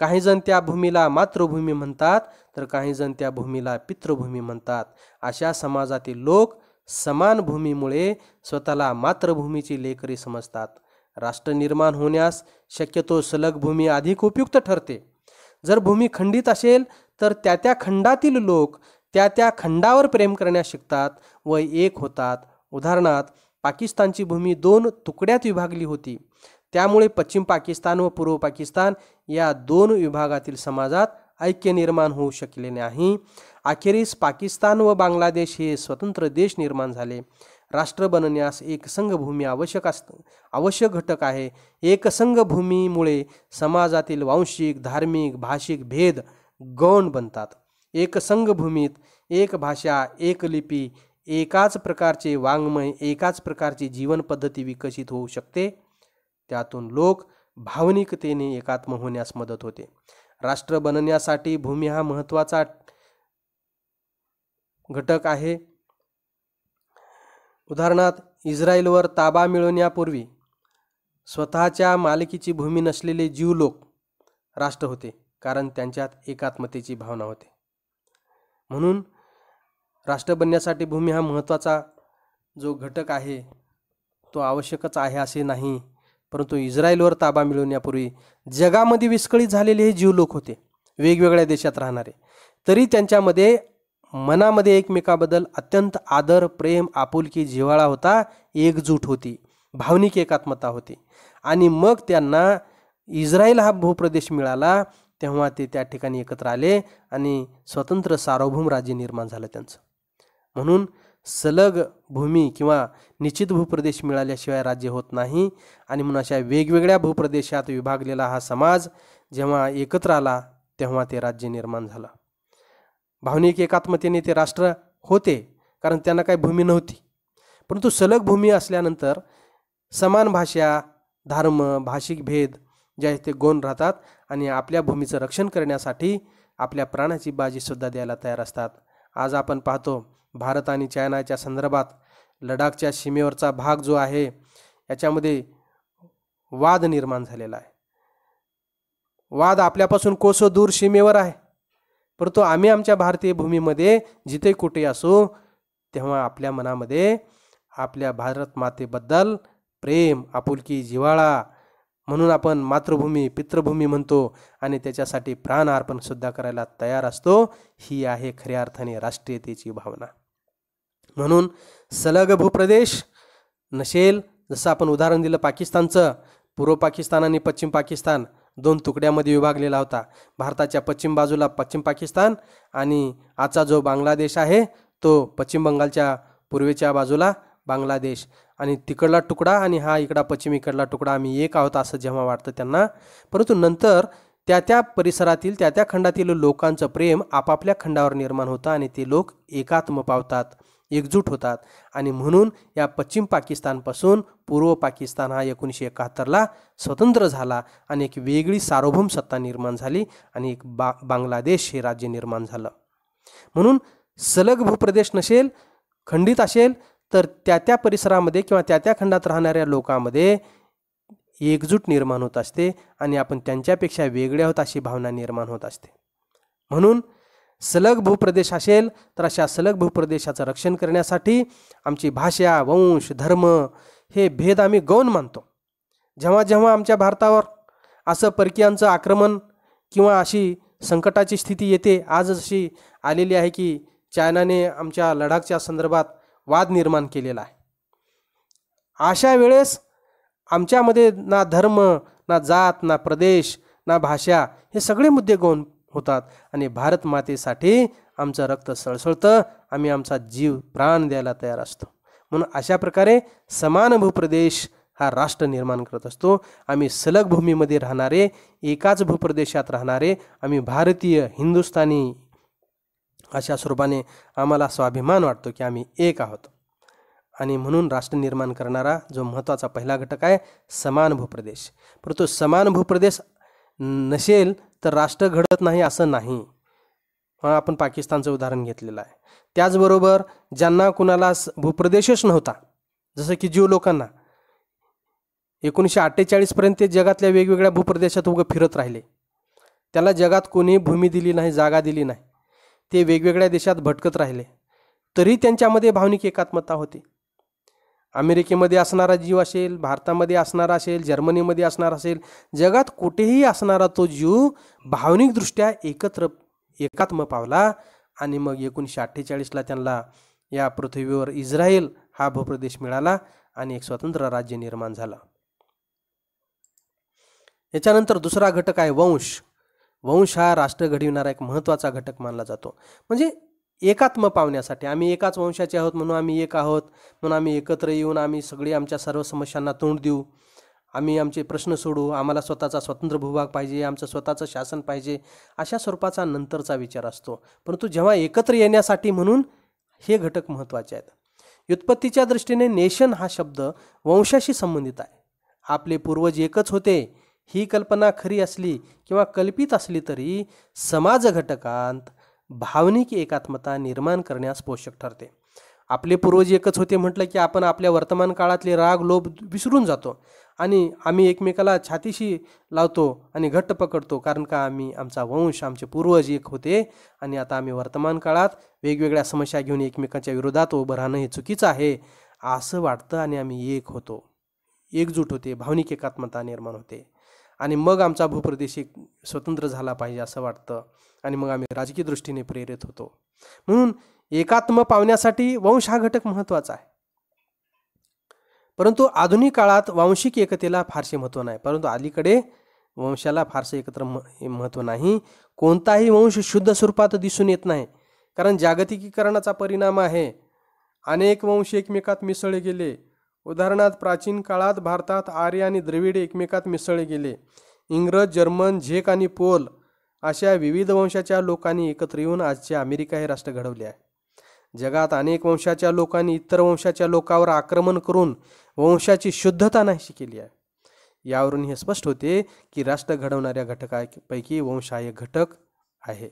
काही जण त्या भूमीला मातृभूमी म्हणतात तर काही जण त्या भूमीला पितृभूमी म्हणतात. अशा समाजातील लोक समान भूमीमुळे स्वतःला मातृभूमीची लेकरी समजतात. राष्ट्र निर्माण होण्यास शक्यतो सलग भूमी अधिक उपयुक्त ठरते. जर भूमी खंडित असेल तर त्या त्या खंडातील लोक त्या त्या खंडावर प्रेम करण्यास शिकतात व एक होतात. उदाहरणार्थ, पाकिस्तानची भूमी 2 तुकड्यात विभागली होती. त्यामुळे पश्चिम पाकिस्तान व पूर्व पाकिस्तान या दोन विभागातील समाजात ऐक्य निर्माण होऊ शकले नाही. अखेरीस पाकिस्तान व बांगलादेश हे स्वतंत्र देश निर्माण झाले. राष्ट्र बनण्यास एकसंघ भूमी आवश्यक घटक आहे. एकसंघ भूमीमुळे समाजातील वांशिक, धार्मिक, भाषिक भेद गौण बनतात. एकसंघ भूमीत एक भाषा, एक लिपी, एकाच प्रकारचे वाङ्मय, एकाच प्रकारची जीवन पद्धती विकसित होऊ शकते. त्यातून लोक भावनिकतेने एकात्म होण्यास मदत होते. राष्ट्र बनण्यासाठी भूमी हा महत्त्वाचा घटक आहे. उदाहरणार्थ, इस्रायलवर ताबा मिळवण्यापूर्वी स्वतःच्या मालकीची भूमी नसलेले ज्यू लोक राष्ट्र होते, कारण त्यांच्यात एकात्मतेची भावना होती. म्हणून राष्ट्र बनण्यासाठी भूमी हा महत्त्वाचा जो घटक आहे तो आवश्यकच आहे असे नाही. परंतु इस्रायलवर ताबा मिळवण्यापूर्वी जगामध्ये विस्कळीत झालेले हे ज्यू लोक होते, वेगवेगळ्या देशात राहणारे. तरी त्यांच्यामध्ये मनामध्ये एकमेकाबद्दल अत्यंत आदर, प्रेम, आपुलकी, जिव्हाळा होता, एकजूट होती, भावनिक एकात्मता होती. आणि मग त्यांना इस्रायल हा भूप्रदेश मिळाला तेव्हा ते त्या ठिकाणी एकत्र आले आणि स्वतंत्र सार्वभौम राज्य निर्माण झालं त्यांचं. म्हणून सलग भूमी किंवा निश्चित भूप्रदेश मिळाल्याशिवाय राज्य होत नाही. आणि म्हणून अशा वेगवेगळ्या भूप्रदेशात विभागलेला हा समाज जेव्हा एकत्र आला तेव्हा ते राज्य निर्माण झालं. भावनिक एकात्मतेने ते राष्ट्र होते, कारण त्यांना काही भूमी नव्हती. परंतु सलग भूमी असल्यानंतर समान भाषा, धर्म, भाषिक भेद जे आहेत ते गौण राहतात आणि आपल्या भूमीचं रक्षण करण्यासाठी आपल्या प्राणाची बाजीसुद्धा द्यायला तयार असतात. आज आपण पाहतो भारत आणि चायनाच्या संदर्भात लडाखच्या सीमेवरचा भाग जो आहे याच्यामध्ये वाद निर्माण झालेला आहे. वाद आपल्यापासून कोसो दूर सीमेवर आहे, परंतु आम्ही आमच्या भारतीय भूमीमध्ये जिथे कुठे असो तेव्हा आपल्या मनामध्ये आपल्या भारत मातेबद्दल प्रेम, आपुलकी, जिव्हाळा, म्हणून आपण मातृभूमी, पितृभूमी म्हणतो आणि त्याच्यासाठी प्राण अर्पण सुद्धा करायला तयार असतो. ही आहे खऱ्या अर्थाने राष्ट्रीयतेची भावना. म्हणून सलग भूप्रदेश नसेल, जसं आपण उदाहरण दिलं पाकिस्तानचं, पूर्व पाकिस्तान आणि पश्चिम पाकिस्तान दोन तुकड्यामध्ये विभागलेला होता. भारताच्या पश्चिम बाजूला पश्चिम पाकिस्तान आणि आजचा जो बांगलादेश आहे तो पश्चिम बंगालच्या पूर्वेच्या बाजूला बांगलादेश, आणि तिकडला तुकडा आणि हा इकडा पश्चिमेकडला तुकडा आम्ही एक आहोत असं जेव्हा वाटतं त्यांना. परंतु नंतर त्या परिसरातील त्या खंडातील लोकांचं प्रेम आपापल्या खंडावर निर्माण होतं आणि ते लोक एकात्म पावतात, एकजूट होतात. आणि म्हणून या पश्चिम पाकिस्तानपासून पूर्व पाकिस्तान हा 1971ला स्वतंत्र झाला आणि एक वेगळी सार्वभौम सत्ता निर्माण झाली आणि एक बांगलादेश हे राज्य निर्माण झालं. म्हणून सलग भूप्रदेश नसेल, खंडित असेल, तर त्या परिसरामध्ये किंवा त्या खंडात राहणाऱ्या लोकांमध्ये एकजूट निर्माण होत असते आणि आपण त्यांच्यापेक्षा वेगळे आहोत अशी भावना निर्माण होत असते. म्हणून सलग भूप्रदेश असेल तर अशा सलग भूप्रदेशाचं रक्षण करण्यासाठी आमची भाषा, वंश, धर्म हे भेद आम्ही गौण मानतो. जेव्हा जेव्हा आमच्या भारतावर असं परकीयांचं आक्रमण किंवा अशी संकटाची स्थिती येते, आज अशी आलेली आहे की चायनाने आमच्या लडाखच्या संदर्भात वाद निर्माण केलेला आहे, अशा वेळेस आमच्यामध्ये ना धर्म, ना जात, ना प्रदेश, ना भाषा हे सगळे मुद्दे गौण होतात आणि भारत मातेसाठी आमचं रक्त सळसळतं, आम्ही आमचा जीव प्राण द्यायला तयार असतो. म्हणून अशा प्रकारे समान भूप्रदेश हा राष्ट्र निर्माण करत असतो. आम्ही सलग भूमीमध्ये राहणारे, एकाच भूप्रदेशात राहणारे, आम्ही भारतीय, हिंदुस्थानी अशा स्वरूपाने आम्हाला स्वाभिमान वाटतो की आम्ही एक आहोत. आणि म्हणून राष्ट्र निर्माण करणारा जो महत्त्वाचा पहिला घटक आहे समान भूप्रदेश. परंतु समान भूप्रदेश नसेल तर राष्ट्र घडत नाही असं नाही. आपण पाकिस्तानचं उदाहरण घेतलेलं आहे. त्याचबरोबर ज्यांना कुणाला भूप्रदेशच नव्हता, जसं की ज्यू लोकांना 1948 पर्यंत जगातल्या वेगवेगळ्या भूप्रदेशात उभं फिरत राहिले, त्याला जगात कोणी भूमी दिली नाही, जागा दिली नाही, ते वेगवेगळ्या देशात भटकत राहिले, तरी त्यांच्यामध्ये भावनिक एकात्मता होती. अमेरिकेमध्ये असणारा जीव असेल, भारतामध्ये असणारा असेल, जर्मनीमध्ये असणारा असेल, जगात कुठेही असणारा तो जीव भावनिकदृष्ट्या एकात्म पावला आणि मग 1948ला त्यांना या पृथ्वीवर इस्रायल हा भूप्रदेश मिळाला आणि एक स्वतंत्र राज्य निर्माण झालं. याच्यानंतर दुसरा घटक आहे वंश. वंश हा राष्ट्र घडविणारा एक महत्त्वाचा घटक मानला जातो. म्हणजे एकात्म पावण्यासाठी, आम्ही एकाच वंशाचे आहोत म्हणून आम्ही एक आहोत, म्हणून आम्ही एकत्र येऊन आम्ही सगळी आमच्या सर्व समस्यांना तोंड देऊ, आम्ही आमचे प्रश्न सोडू, आम्हाला स्वतःचा स्वतंत्र भूभाग पाहिजे, आमचं स्वतःचं शासन पाहिजे, अशा स्वरूपाचा नंतरचा विचार असतो. परंतु जेव्हा एकत्र येण्यासाठी म्हणून हे घटक महत्त्वाचे आहेत. व्युत्पत्तीच्या दृष्टीने नेशन हा शब्द वंशाशी संबंधित आहे. आपले पूर्वज एकच होते ही कल्पना खरी असली किंवा कल्पित असली तरी समाज घटकांत भावनिक एकात्मता निर्माण करण्यास पोषक ठरते. आपले पूर्वज एकच होते म्हटलं की आपण आपल्या वर्तमान काळातले राग लोभ विसरून जातो आणि आम्ही एकमेकाला छातीशी लावतो आणि घट्ट पकडतो, कारण का आमचा वंश, आमचे पूर्वज एक होते आणि आता आम्ही वर्तमान काळात वेगवेगळ्या समस्या घेऊन एकमेकांच्या विरोधात उभं राहणं हे चुकीचं आहे असं वाटतं आणि आम्ही एक होतो, एकजूट होते, भावनिक एकात्मता निर्माण होते आणि मग आमचा भूप्रदेश एक स्वतंत्र झाला पाहिजे असं वाटतं आणि मग आम्ही राजकीय दृष्टीने प्रेरित होतो. म्हणून एकात्म पावण्यासाठी वंश हा घटक महत्त्वाचा आहे. परंतु आधुनिक काळात वांशिक एकतेला फारसे महत्त्व नाही. परंतु अलीकडे वंशाला फारसे एकत्र महत्त्व नाही. कोणताही वंश शुद्ध स्वरूपात दिसून येत नाही, कारण जागतिकीकरणाचा परिणाम आहे. अनेक वंश एकमेकात मिसळले गेले. उदाहरणार्थ प्राचीन काळात भारतात आर्य आणि द्रविड एकमेकात मिसळले गेले. इंग्रज, जर्मन, झेक आणि पोल अशा विविध वंशाच्या लोकांनी एकत्र येऊन आजचे अमेरिका हे राष्ट्र घडवले आहे. जगात अनेक वंशाच्या लोकांनी इतर वंशाच्या लोकांवर आक्रमण करून वंशाची शुद्धता नाहीशी केली आहे. यावरून हे स्पष्ट होते की राष्ट्र घडवणाऱ्या घटकांपैकी वंश हा एक घटक आहे.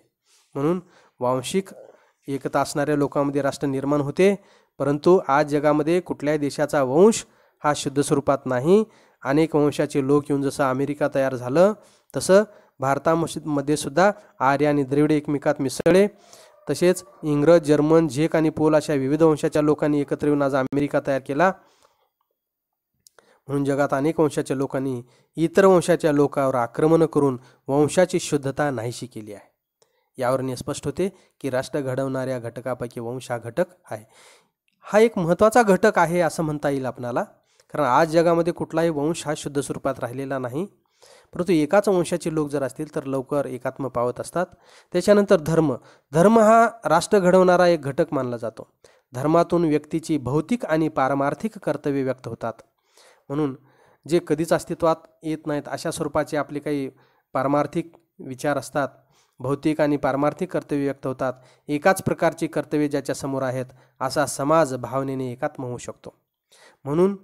म्हणून वांशिक एकता असणाऱ्या लोकांमध्ये राष्ट्र निर्माण होते. परंतु आज जगामध्ये कुठल्याही देशाचा वंश हा शुद्ध स्वरूपात नाही. अनेक वंशाचे लोक येऊन जसं अमेरिका तयार झालं तसं भारतामध्ये सुद्धा आर्य आणि द्रविड एकमेकात मिसळले. तसेच इंग्रज, जर्मन, झेक आणि पोल अशा विविध वंशाच्या लोकांनी एकत्र येऊन आज अमेरिका तयार केला. म्हणून जगात अनेक वंशाच्या लोकांनी इतर वंशाच्या लोकांवर आक्रमण करून वंशाची शुद्धता नाहीशी केली आहे. यावरून हे स्पष्ट होते की राष्ट्र घडवणाऱ्या घटकापैकी वंश हा घटक आहे. हा एक महत्त्वाचा घटक आहे असं म्हणता येईल आपणाला, कारण आज जगामध्ये कुठलाही वंश हा शुद्ध स्वरूपात राहिलेला नाही. परंतु एकाच वंशाचे लोक जर असतील तर लवकर एकात्म पावत असतात. त्याच्यानंतर धर्म. धर्म हा राष्ट्र घडवणारा एक घटक मानला जातो. धर्मातून व्यक्तीची भौतिक आणि पारमार्थिक कर्तव्ये व्यक्त होतात. म्हणून जे कधीच अस्तित्वात येत नाहीत अशा स्वरूपाचे आपले काही पारमार्थिक विचार असतात, भौतिक आणि पारमार्थिक कर्तव्य व्यक्त होतात. एकाच प्रकारची कर्तव्ये ज्याच्या समोर आहेत असा समाज भावनेने एकात्म होऊ शकतो. म्हणून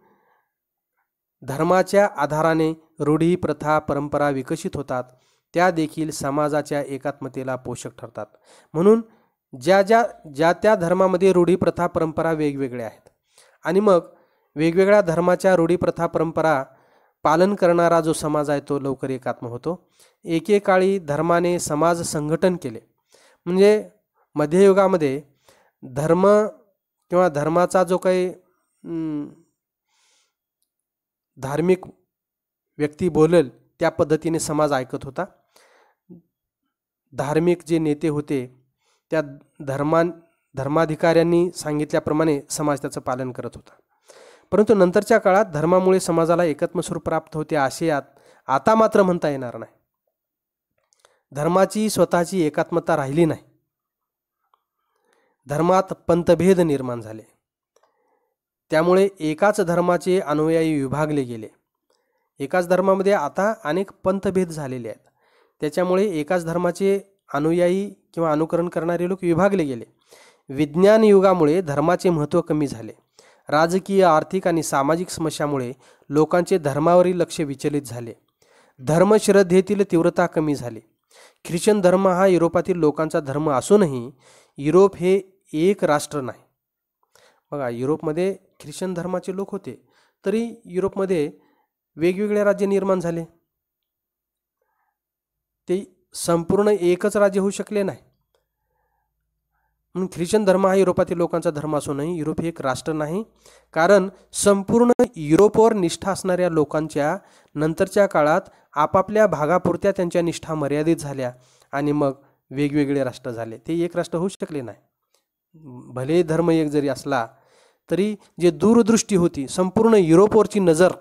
धर्माच्या आधाराने रूढी, प्रथा, परंपरा विकसित होतात. त्या देखील समाजाच्या एकात्मतेला पोषक ठरतात. म्हणून ज्या त्या धर्मामध्ये रूढी, प्रथा, परंपरा वेगवेगळ्या आहेत आणि मग वेगवेगळ्या धर्माच्या रूढी, प्रथा, परंपरा पालन करणारा जो समाज आहे तो लवकर एकात्म होतो. एकेकाळी धर्माने समाज संघटन केले. म्हणजे मध्ययुगामध्ये धर्म किंवा धर्माचा जो काही धार्मिक व्यक्ती बोलेल त्या पद्धतीने समाज ऐकत होता. धार्मिक जे नेते होते त्या धर्माधिकाऱ्यांनी सांगितल्याप्रमाणे समाज त्याचं पालन करत होता. परंतु नंतरच्या काळात धर्मामुळे समाजाला एकत्म स्वरूप प्राप्त होते असे आता मात्र म्हणता येणार नाही. धर्माची स्वतःची एकात्मता राहिली नाही. धर्मात पंथभेद निर्माण झाले. त्यामुळे एकाच धर्माचे अनुयायी विभागले गेले. एकाच धर्मामध्ये आता अनेक पंथभेद झालेले आहेत. त्याच्यामुळे एकाच धर्माचे अनुयायी किंवा अनुकरण करणारे लोक विभागले गेले. विज्ञान युगामुळे धर्माचे महत्त्व कमी झाले. राजकीय, आर्थिक आणि सामाजिक समस्यामुळे लोकांचे धर्मावरील लक्ष विचलित झाले. धर्मश्रद्धेतील तीव्रता कमी झाली. ख्रिश्चन धर्म हा युरोपातील लोकांचा धर्म असूनही युरोप हे एक राष्ट्र नाही. बघा, युरोपमध्ये ख्रिश्चन धर्माचे लोक होते तरी युरोपमध्ये वेगवेगळे राज्य निर्माण झाले. ते संपूर्ण एकच राज्य होऊ शकले नाही. म्हणून ख्रिश्चन धर्म हा युरोपातील लोकांचा धर्म असूनही युरोप हे एक राष्ट्र नाही. कारण संपूर्ण युरोपवर निष्ठा असणाऱ्या लोकांच्या नंतरच्या काळात आपापल्या भागापुरत्या त्यांच्या निष्ठा मर्यादित झाल्या आणि मग वेगवेगळे राष्ट्र झाले. ते एक राष्ट्र होऊ शकले नाही. भले धर्म एक जरी असला तरी जे दूरदृष्टी होती, संपूर्ण युरोपवरची नजर,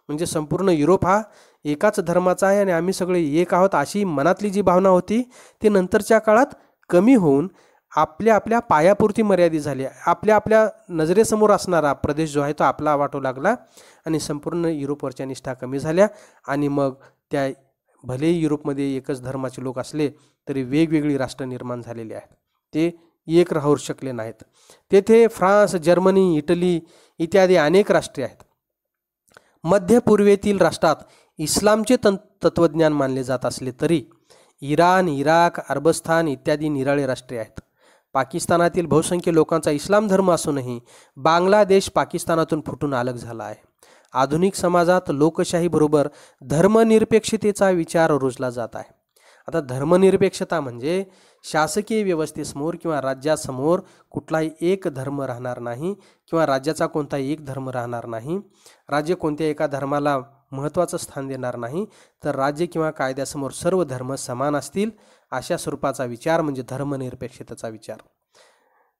म्हणजे संपूर्ण युरोप हा एकाच धर्माचा आहे आणि आम्ही सगळे एक आहोत अशी मनातली जी भावना होती ती नंतरच्या काळात कमी होऊन आपल्या आपल्या पायापुरती मर्यादित झाली. आपल्या आपल्या नजरेसमोर असणारा प्रदेश जो आहे तो आपला वाटू लागला आणि संपूर्ण युरोपवरच्या निष्ठा कमी झाल्या. आणि मग त्या भले युरोपमध्ये एकच धर्माचे लोक असले तरी वेगवेगळी राष्ट्र निर्माण झालेली आहेत, ते एक राहू शकले नाहीत. तेथे फ्रान्स, जर्मनी, इटली इत्यादी अनेक राष्ट्रे आहेत. मध्य पूर्वेतील राष्ट्रात इस्लामचे तत्त्वज्ञान मानले जात असले तरी इराण, इराक, अरबस्थान इत्यादी निराळे राष्ट्रे आहेत. पाकिस्तानातील बहुसंख्य लोकांचा इस्लाम धर्म असूनही बांगलादेश पाकिस्तानातून फुटून अलग झाला आहे. आधुनिक समाजात लोकशाहीबरोबर धर्मनिरपेक्षतेचा विचार रुजला जात आहे. आता धर्मनिरपेक्षता म्हणजे शासकीय व्यवस्थेसमोर किंवा राज्यासमोर कुठलाही एक धर्म राहणार नाही किंवा राज्याचा कोणताही एक धर्म राहणार नाही. राज्य कोणत्या एका धर्माला महत्त्वाचं स्थान देणार नाही, तर राज्य किंवा कायद्यासमोर सर्व धर्म समान असतील अशा स्वरूपाचा विचार म्हणजे धर्मनिरपेक्षतेचा विचार.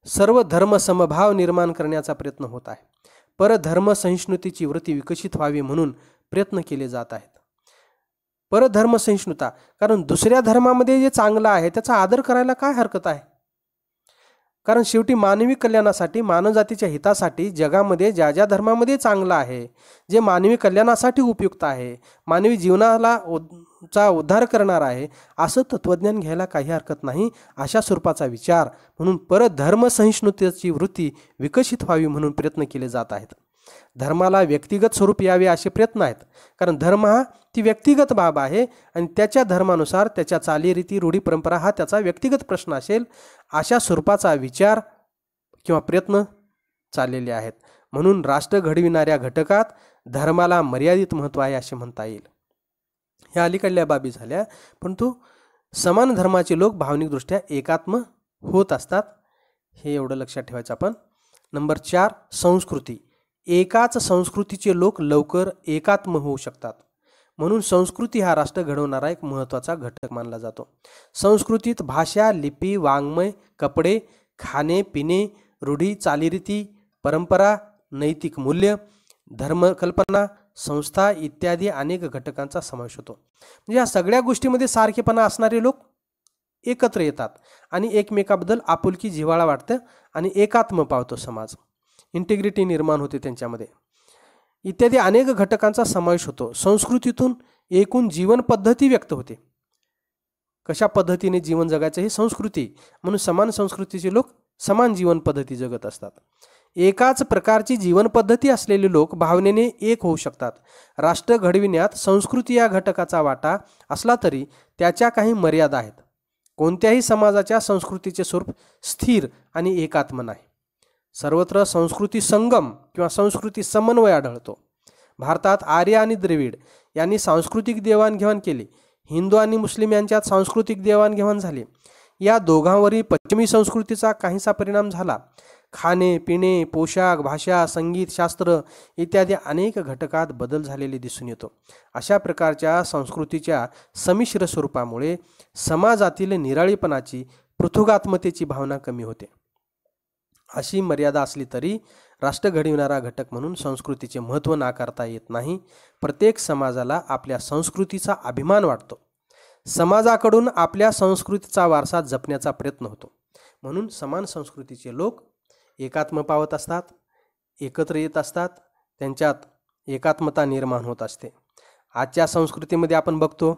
सर्व धर्म समभाव निर्माण करण्याचा प्रयत्न होत आहे. परधर्म सहिष्णुतेची वृत्ती विकसित व्हावी म्हणून प्रयत्न केले जात आहेत. परधर्म सहिष्णुता, कारण दुसऱ्या धर्मामध्ये जे चांगलं आहे त्याचा आदर करायला काय हरकत आहे. कारण शेवटी मानवी कल्याणासाठी, मानवजातीच्या हितासाठी जगामध्ये ज्या ज्या धर्मामध्ये चांगलं आहे, जे मानवी कल्याणासाठी उपयुक्त आहे, मानवी जीवनाला चा उद्धार करणार आहे, असं तत्त्वज्ञान घ्यायला काही हरकत नाही. अशा स्वरूपाचा विचार म्हणून परधर्म सहिष्णुतेची वृत्ती विकसित व्हावी म्हणून प्रयत्न केले जात आहेत. धर्माला व्यक्तिगत स्वरूप यावे असे प्रयत्न आहेत, कारण धर्म हा ती व्यक्तिगत बाब आहे आणि त्याच्या धर्मानुसार त्याच्या चालीरीती, रूढी, परंपरा हा त्याचा व्यक्तिगत प्रश्न असेल. अशा स्वरूपाचा विचार किंवा प्रयत्न चाललेले आहेत. म्हणून राष्ट्र घडविणाऱ्या घटकात धर्माला मर्यादित महत्त्व आहे असे म्हणता येईल. ह्या अलीकडल्या बाबी झाल्या, परंतु समान धर्माचे लोक भावनिकदृष्ट्या एकात्म होत असतात, हे एवढं लक्षात ठेवायचं आपण. नंबर 4, संस्कृती. एकाच संस्कृतीचे लोक लवकर एकात्म होऊ शकतात. म्हणून संस्कृती हा राष्ट्र घडवणारा एक महत्त्वाचा घटक मानला जातो. संस्कृतीत भाषा, लिपी, वाङ्मय, कपडे, खाणे पिणे, रूढी, चालीरीती, परंपरा, नैतिक मूल्य, धर्मकल्पना, संस्था इत्यादी अनेक घटकांचा समावेश होतो. म्हणजे या सगळ्या गोष्टीमध्ये सारखेपणा असणारे लोक एकत्र येतात आणि एकमेकाबद्दल आपुलकी, जिव्हाळा वाटतं आणि एकात्म पावतो समाज. इंटिग्रिटी निर्माण होते त्यांच्यामध्ये. इत्यादी अनेक घटकांचा समावेश होतो. संस्कृतीतून एकूण जीवन पद्धती व्यक्त होते. कशा पद्धतीने जीवन जगायचं हे संस्कृती. म्हणून समान संस्कृतीचे लोक समान जीवन पद्धती जगत असतात. एकाच प्रकारची जीवन पद्धती असलेले लोक भावनेने एक होऊ शकतात. राष्ट्र घडविण्यात संस्कृती या घटकाचा वाटा असला तरी त्याच्या काही मर्यादा आहेत. कोणत्याही समाजाच्या संस्कृतीचे स्वरूप स्थिर आणि एकात्म नाही. सर्वत्र संस्कृती संगम किंवा संस्कृती समन्वय आढळतो. भारतात आर्य आणि द्रविड यांनी सांस्कृतिक देवाणघेवाण केली. हिंदू आणि मुस्लिम यांच्यात सांस्कृतिक देवाणघेवाण झाली. या दोघांवरही पश्चिमी संस्कृतीचा काहीसा परिणाम झाला. खाणे पिणे, पोशाख, भाषा, संगीत, शास्त्र इत्यादी अनेक घटकात बदल झालेले दिसून येतो. अशा प्रकारच्या संस्कृतीच्या संमिश्र स्वरूपामुळे समाजातील निराळेपणाची, पृथुगात्मतेची भावना कमी होते. अशी मर्यादा असली तरी राष्ट्र घडविणारा घटक म्हणून संस्कृतीचे महत्त्व नाकारता येत नाही. प्रत्येक समाजाला आपल्या संस्कृतीचा अभिमान वाटतो. समाजाकडून आपल्या संस्कृतीचा वारसा जपण्याचा प्रयत्न होतो. म्हणून समान संस्कृतीचे लोक एकात्म पावत असतात, एकत्र येत असतात, त्यांच्यात एकात्मता निर्माण होत असते. आजच्या संस्कृतीमध्ये आपण बघतो,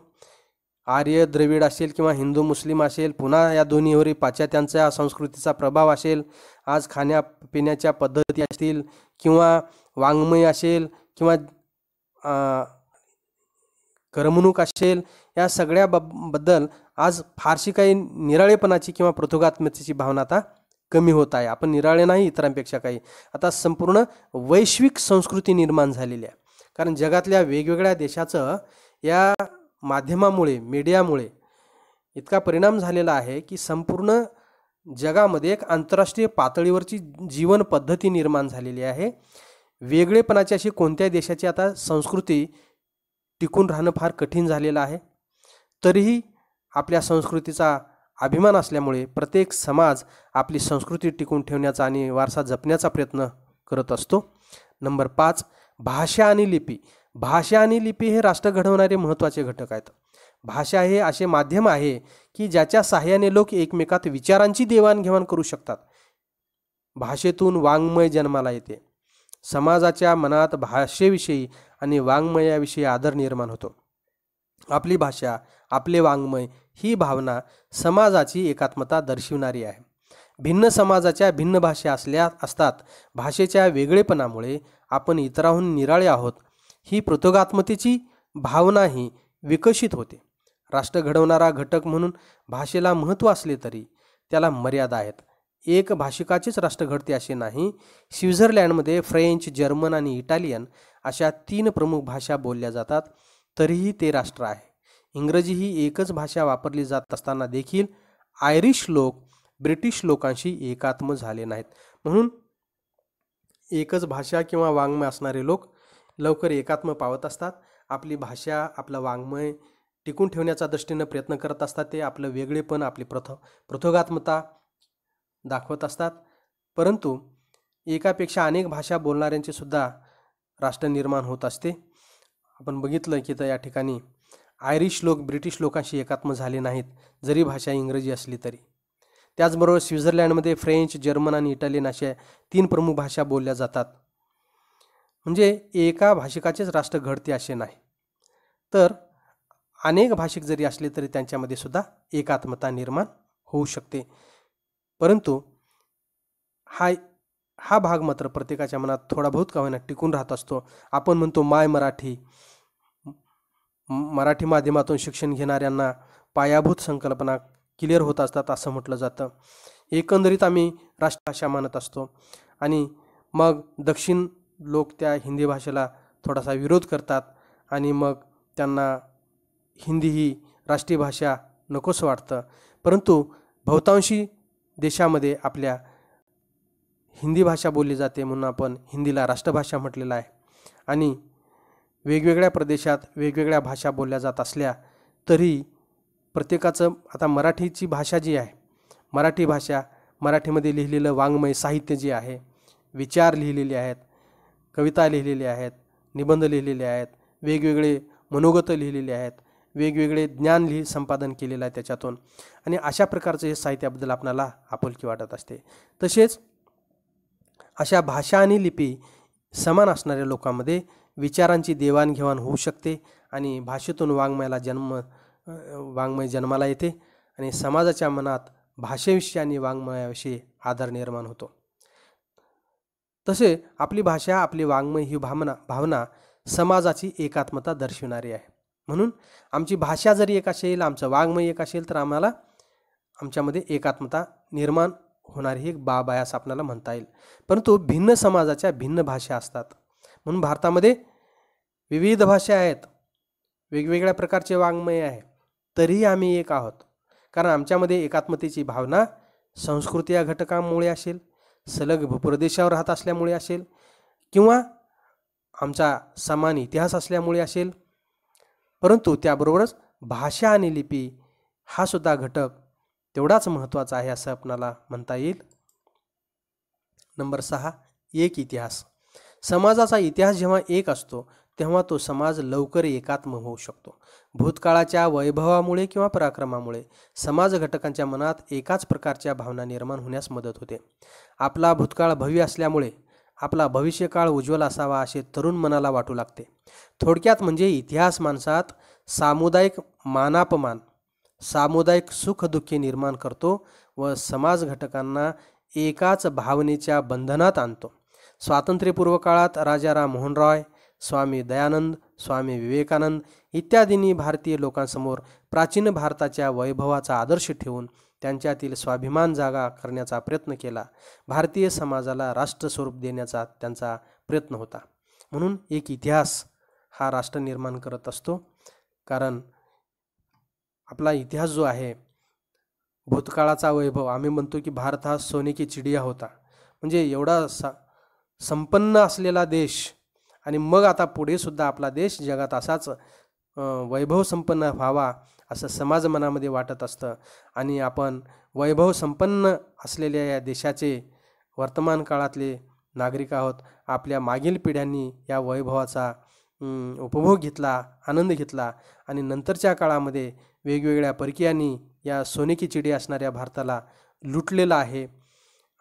आर्य द्रविड असेल किंवा हिंदू मुस्लिम असेल, पुन्हा या दोन्हीवरही पाश्चात्यांच्या संस्कृतीचा प्रभाव असेल, आज खाण्यापिण्याच्या पद्धती असतील किंवा वाङ्मय असेल किंवा करमणूक असेल, या सगळ्या बद्दल आज फारशी काही निराळेपणाची किंवा पृथुगात्मतेची भावना आता कमी होत आहे. आपण निराळे नाही इतरांपेक्षा काही. आता संपूर्ण वैश्विक संस्कृती निर्माण झालेली आहे. कारण जगातल्या वेगवेगळ्या देशाचं या माध्यमामुळे, मीडियामुळे इतका परिणाम झालेला आहे की संपूर्ण जगामध्ये एक आंतरराष्ट्रीय पातळीवरची जीवन पद्धती निर्माण झालेली आहे. वेगळेपणाची अशी कोणत्याही देशाची आता संस्कृती टिकून राहणं फार कठीण झालेलं आहे. तरीही आपल्या संस्कृतीचा अभिमान असल्यामुळे प्रत्येक समाज आपली संस्कृती टिकून ठेवण्याचा आणि वारसा जपण्याचा प्रयत्न करत असतो. नंबर 5, भाषा आणि लिपी. भाषा आणि लिपी हे राष्ट्र घडवणारे महत्त्वाचे घटक आहेत. भाषा हे असे माध्यम आहे की ज्याच्या साहाय्याने लोक एकमेकात विचारांची देवाणघेवाण करू शकतात. भाषेतून वाङ्मय जन्माला येते. समाजाच्या मनात भाषेविषयी आणि वाङ्मयाविषयी आदर निर्माण होतो. आपली भाषा, आपले वाङ्मय ही भावना समाजाची एकात्मता दर्शविणारी आहे. भिन्न समाजाच्या भिन्न भाषा असतात. भाषेच्या वेगळेपणामुळे आपण इतरांहून निराळे आहोत ही प्रतोगात्मतेची भावनाही विकसित होते. राष्ट्र घडवणारा घटक म्हणून भाषेला महत्त्व असले तरी त्याला मर्यादा आहेत. एक भाषिकाचेच राष्ट्र घडते असे नाही. स्वित्झर्लंडमध्ये फ्रेंच, जर्मन आणि इटालियन अशा 3 प्रमुख भाषा बोलल्या जातात, तरीही ते राष्ट्र आहे. इंग्रजी ही एकच भाषा वापरली जात असताना देखील आयरिश लोक ब्रिटिश लोकांशी एकात्म झाले नाहीत. म्हणून एकच भाषा किंवा वाङ्मय असणारे लोक लवकर एकात्म पावत असतात. आपली भाषा, आपलं वाङ्मय टिकून ठेवण्याचा दृष्टीनं प्रयत्न करत असतात. ते आपलं वेगळेपण, आपली प्रथोगात्मता दाखवत असतात. परंतु एकापेक्षा अनेक भाषा बोलणाऱ्यांचे सुद्धा राष्ट्र निर्माण होत असते. आपण बघितलं की तर या ठिकाणी आयरिश लोक ब्रिटिश लोकांशी एकात्म झाले नाहीत, जरी भाषा इंग्रजी असली तरी. त्याचबरोबर स्वित्झर्लंडमध्ये फ्रेंच, जर्मन आणि इटालियन अशा 3 प्रमुख भाषा बोलल्या जातात. म्हणजे एका भाषिकाचेच राष्ट्र घडते असे नाही, तर अनेक भाषिक जरी असले तरी त्यांच्यामध्ये सुद्धा एकात्मता निर्माण होऊ शकते. परंतु हा भाग मात्र प्रत्येकाच्या मनात थोडा बहुत का होईना टिकून राहत असतो. आपण म्हणतो माय मराठी. मराठी माध्यमातून शिक्षण घेणाऱ्यांना पायाभूत संकल्पना क्लिअर होत असतात असं म्हटलं जातं. एकंदरीत आम्ही राष्ट्रभाषा मानत असतो आणि मग दक्षिण लोक त्या हिंदी भाषेला थोडासा विरोध करतात आणि मग त्यांना हिंदी ही राष्ट्रीय भाषा नकोसं वाटतं. परंतु बहुतांशी देशामध्ये आपल्या हिंदी भाषा बोलली जाते म्हणून आपण हिंदीला राष्ट्रभाषा म्हटलेलं आहे. आणि वेगवेगळ्या प्रदेशात वेगवेगळ्या भाषा बोलल्या जात असल्या तरी प्रत्येकाचं, आता मराठीची भाषा जी आहे, मराठी भाषा, मराठीमध्ये लिहिलेलं वाङ्मय साहित्य जे आहे, विचार लिहिलेले आहेत, कविता लिहिलेल्या आहेत, निबंध लिहिलेले आहेत, वेगवेगळे मनोगत लिहिलेले आहेत, वेगवेगळे ज्ञान संपादन केलेलं आहे त्याच्यातून. आणि अशा प्रकारचं हे साहित्याबद्दल आपल्याला आपुलकी वाटत असते. तसेच अशा भाषा आणि लिपी समान असणाऱ्या लोकांमध्ये विचारांची देवाणघेवाण होऊ शकते आणि भाषेतून वाङ्मय जन्माला येते आणि समाजाच्या मनात भाषेविषयी आणि वाङ्मयाविषयी आदर निर्माण होतो. तसे आपली भाषा, आपली वाङ्मय ही भावना समाजाची एकात्मता दर्शविणारी आहे. म्हणून आमची भाषा जरी एक असेल, आमचं वाङ्मय एक असेल, तर आम्हाला आमच्यामध्ये एकात्मता निर्माण होणारी एक बाब आहे असं आपल्याला म्हणता येईल. परंतु भिन्न समाजाच्या भिन्न भाषा असतात. म्हणून भारतामध्ये विविध भाषा आहेत, वेगवेगळ्या प्रकारचे वाङ्मय आहे, तरीही आम्ही एक आहोत. कारण आमच्यामध्ये एकात्मतेची भावना संस्कृती या घटकामुळे असेल, सलग भूप्रदेशावर राहत असल्यामुळे असेल, किंवा आमचा समान इतिहास असल्यामुळे असेल. परंतु त्याबरोबरच भाषा आणि लिपी हा सुद्धा घटक तेवढाच महत्त्वाचा आहे असं आपणाला म्हणता येईल. नंबर 6, एक इतिहास. समाजाचा इतिहास जेव्हा एक असतो तेव्हा तो समाज लवकर एकात्म होऊ शकतो. भूतकाळाच्या वैभवामुळे किंवा पराक्रमामुळे समाज घटकांच्या मनात एकाच प्रकारच्या भावना निर्माण होण्यास मदत होते. आपला भूतकाळ भव्य असल्यामुळे आपला भविष्यकाळ उज्ज्वल असावा असे तरुण मनाला वाटू लागते. थोडक्यात म्हणजे इतिहास माणसात सामुदायिक मानापमान, सामुदायिक सुखदुःखे निर्माण करतो व समाज घटकांना एकाच भावनेच्या बंधनात आणतो. स्वातंत्र्यपूर्व काळात राजा राम मोहन रॉय, स्वामी दयानंद, स्वामी विवेकानंद इत्यादींनी भारतीय लोकांसमोर प्राचीन भारताच्या वैभवाचा आदर्श ठेवून त्यांच्यातील स्वाभिमान जागा करण्याचा प्रयत्न केला. भारतीय समाजाला राष्ट्र स्वरूप देण्याचा त्यांचा प्रयत्न होता. म्हणून एक इतिहास हा राष्ट्र निर्माण करत असतो. कारण आपला इतिहास जो आहे, भूतकाळाचा वैभव, आम्ही म्हणतो की भारत हा सोने की चिडिया होता, म्हणजे एवढा संपन्न असलेला देश, आणि मग आता पुढे सुद्धा आपला देश जगात असाच वैभव संपन्न व्हावा असं समाज मनामध्ये वाटत असतं. आणि आपण वैभव संपन्न असलेल्या या देशाचे वर्तमान काळातले नागरिक आहोत. आपल्या मागील पिढ्यांनी या वैभवाचा उपभोग घेतला, आनंद घेतला आणि नंतरच्या काळामध्ये वेगवेगळ्या परकीयांनी या सोने की चिडी असणाऱ्या भारताला लुटलेलं आहे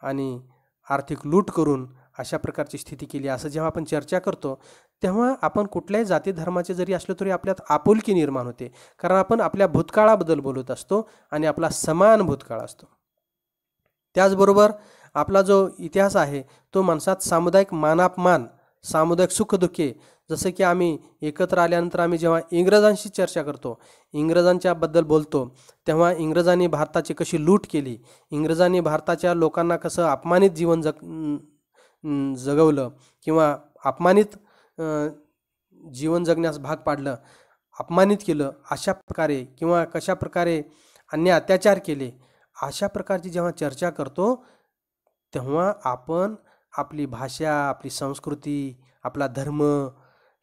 आणि आर्थिक लूट करून अशा प्रकारची स्थिती केली. असं जेव्हा आपण चर्चा करतो तेव्हा आपण कुठल्याही जाती धर्माचे जरी असलो तरी आपल्यात आपुलकी निर्माण होते, कारण आपण आपल्या भूतकाळाबद्दल बोलत असतो आणि आपला समान भूतकाळ असतो. त्याचबरोबर आपला जो इतिहास आहे तो माणसात सामुदायिक मानापमान, सामुदायिक सुखदुःखे, जसं की आम्ही एकत्र आल्यानंतर आम्ही जेव्हा इंग्रजांशी चर्चा करतो, इंग्रजांच्याबद्दल बोलतो, तेव्हा इंग्रजांनी भारताची कशी लूट केली, इंग्रजांनी भारताच्या लोकांना कसं अपमानित जीवन जगवलं किंवा अपमानित जीवन जगण्यास भाग पाडलं, अपमानित केलं अशा प्रकारे, किंवा कशा प्रकारे अन्य अत्याचार केले, अशा प्रकारची जेव्हा चर्चा करतो तेव्हा आपण आपली भाषा, आपली संस्कृती, आपला धर्म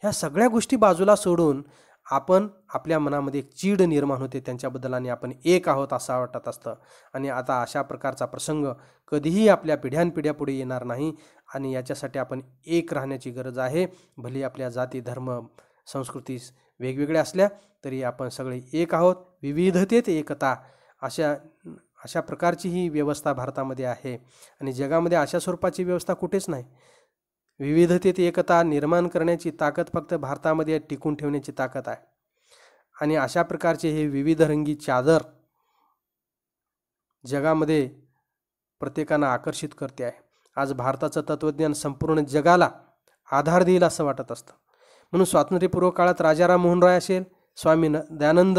ह्या सगळ्या गोष्टी बाजूला सोडून आपण आपल्या मनामध्ये एक चीड निर्माण होते त्यांच्याबद्दल आणि आपण एक आहोत असं वाटत असतं. आणि आता अशा प्रकारचा प्रसंग कधीही आपल्या पिढ्यानपिढ्या पुढे येणार नाही आणि याच्यासाठी आपण एक राहण्याची गरज आहे. भले आपल्या जाती, धर्म, संस्कृती वेगवेगळ्या असल्या तरी आपण सगळे एक आहोत. विविधतेत एकता, अशा प्रकारची ही व्यवस्था भारतामध्ये आहे आणि जगामध्ये अशा स्वरूपाची व्यवस्था कुठेच नाही. विविधतेत एकता निर्माण करण्याची ताकद फक्त भारतामध्ये टिकून ठेवण्याची ताकद आहे आणि अशा प्रकारचे हे विविध रंगी चादर जगामध्ये प्रत्येकांना आकर्षित करते आहे. आज भारताचं तत्त्वज्ञान संपूर्ण जगाला आधार देईल असं वाटत असतं. म्हणून स्वातंत्र्यपूर्व काळात राजाराम मोहन रॉय असेल, स्वामी दयानंद,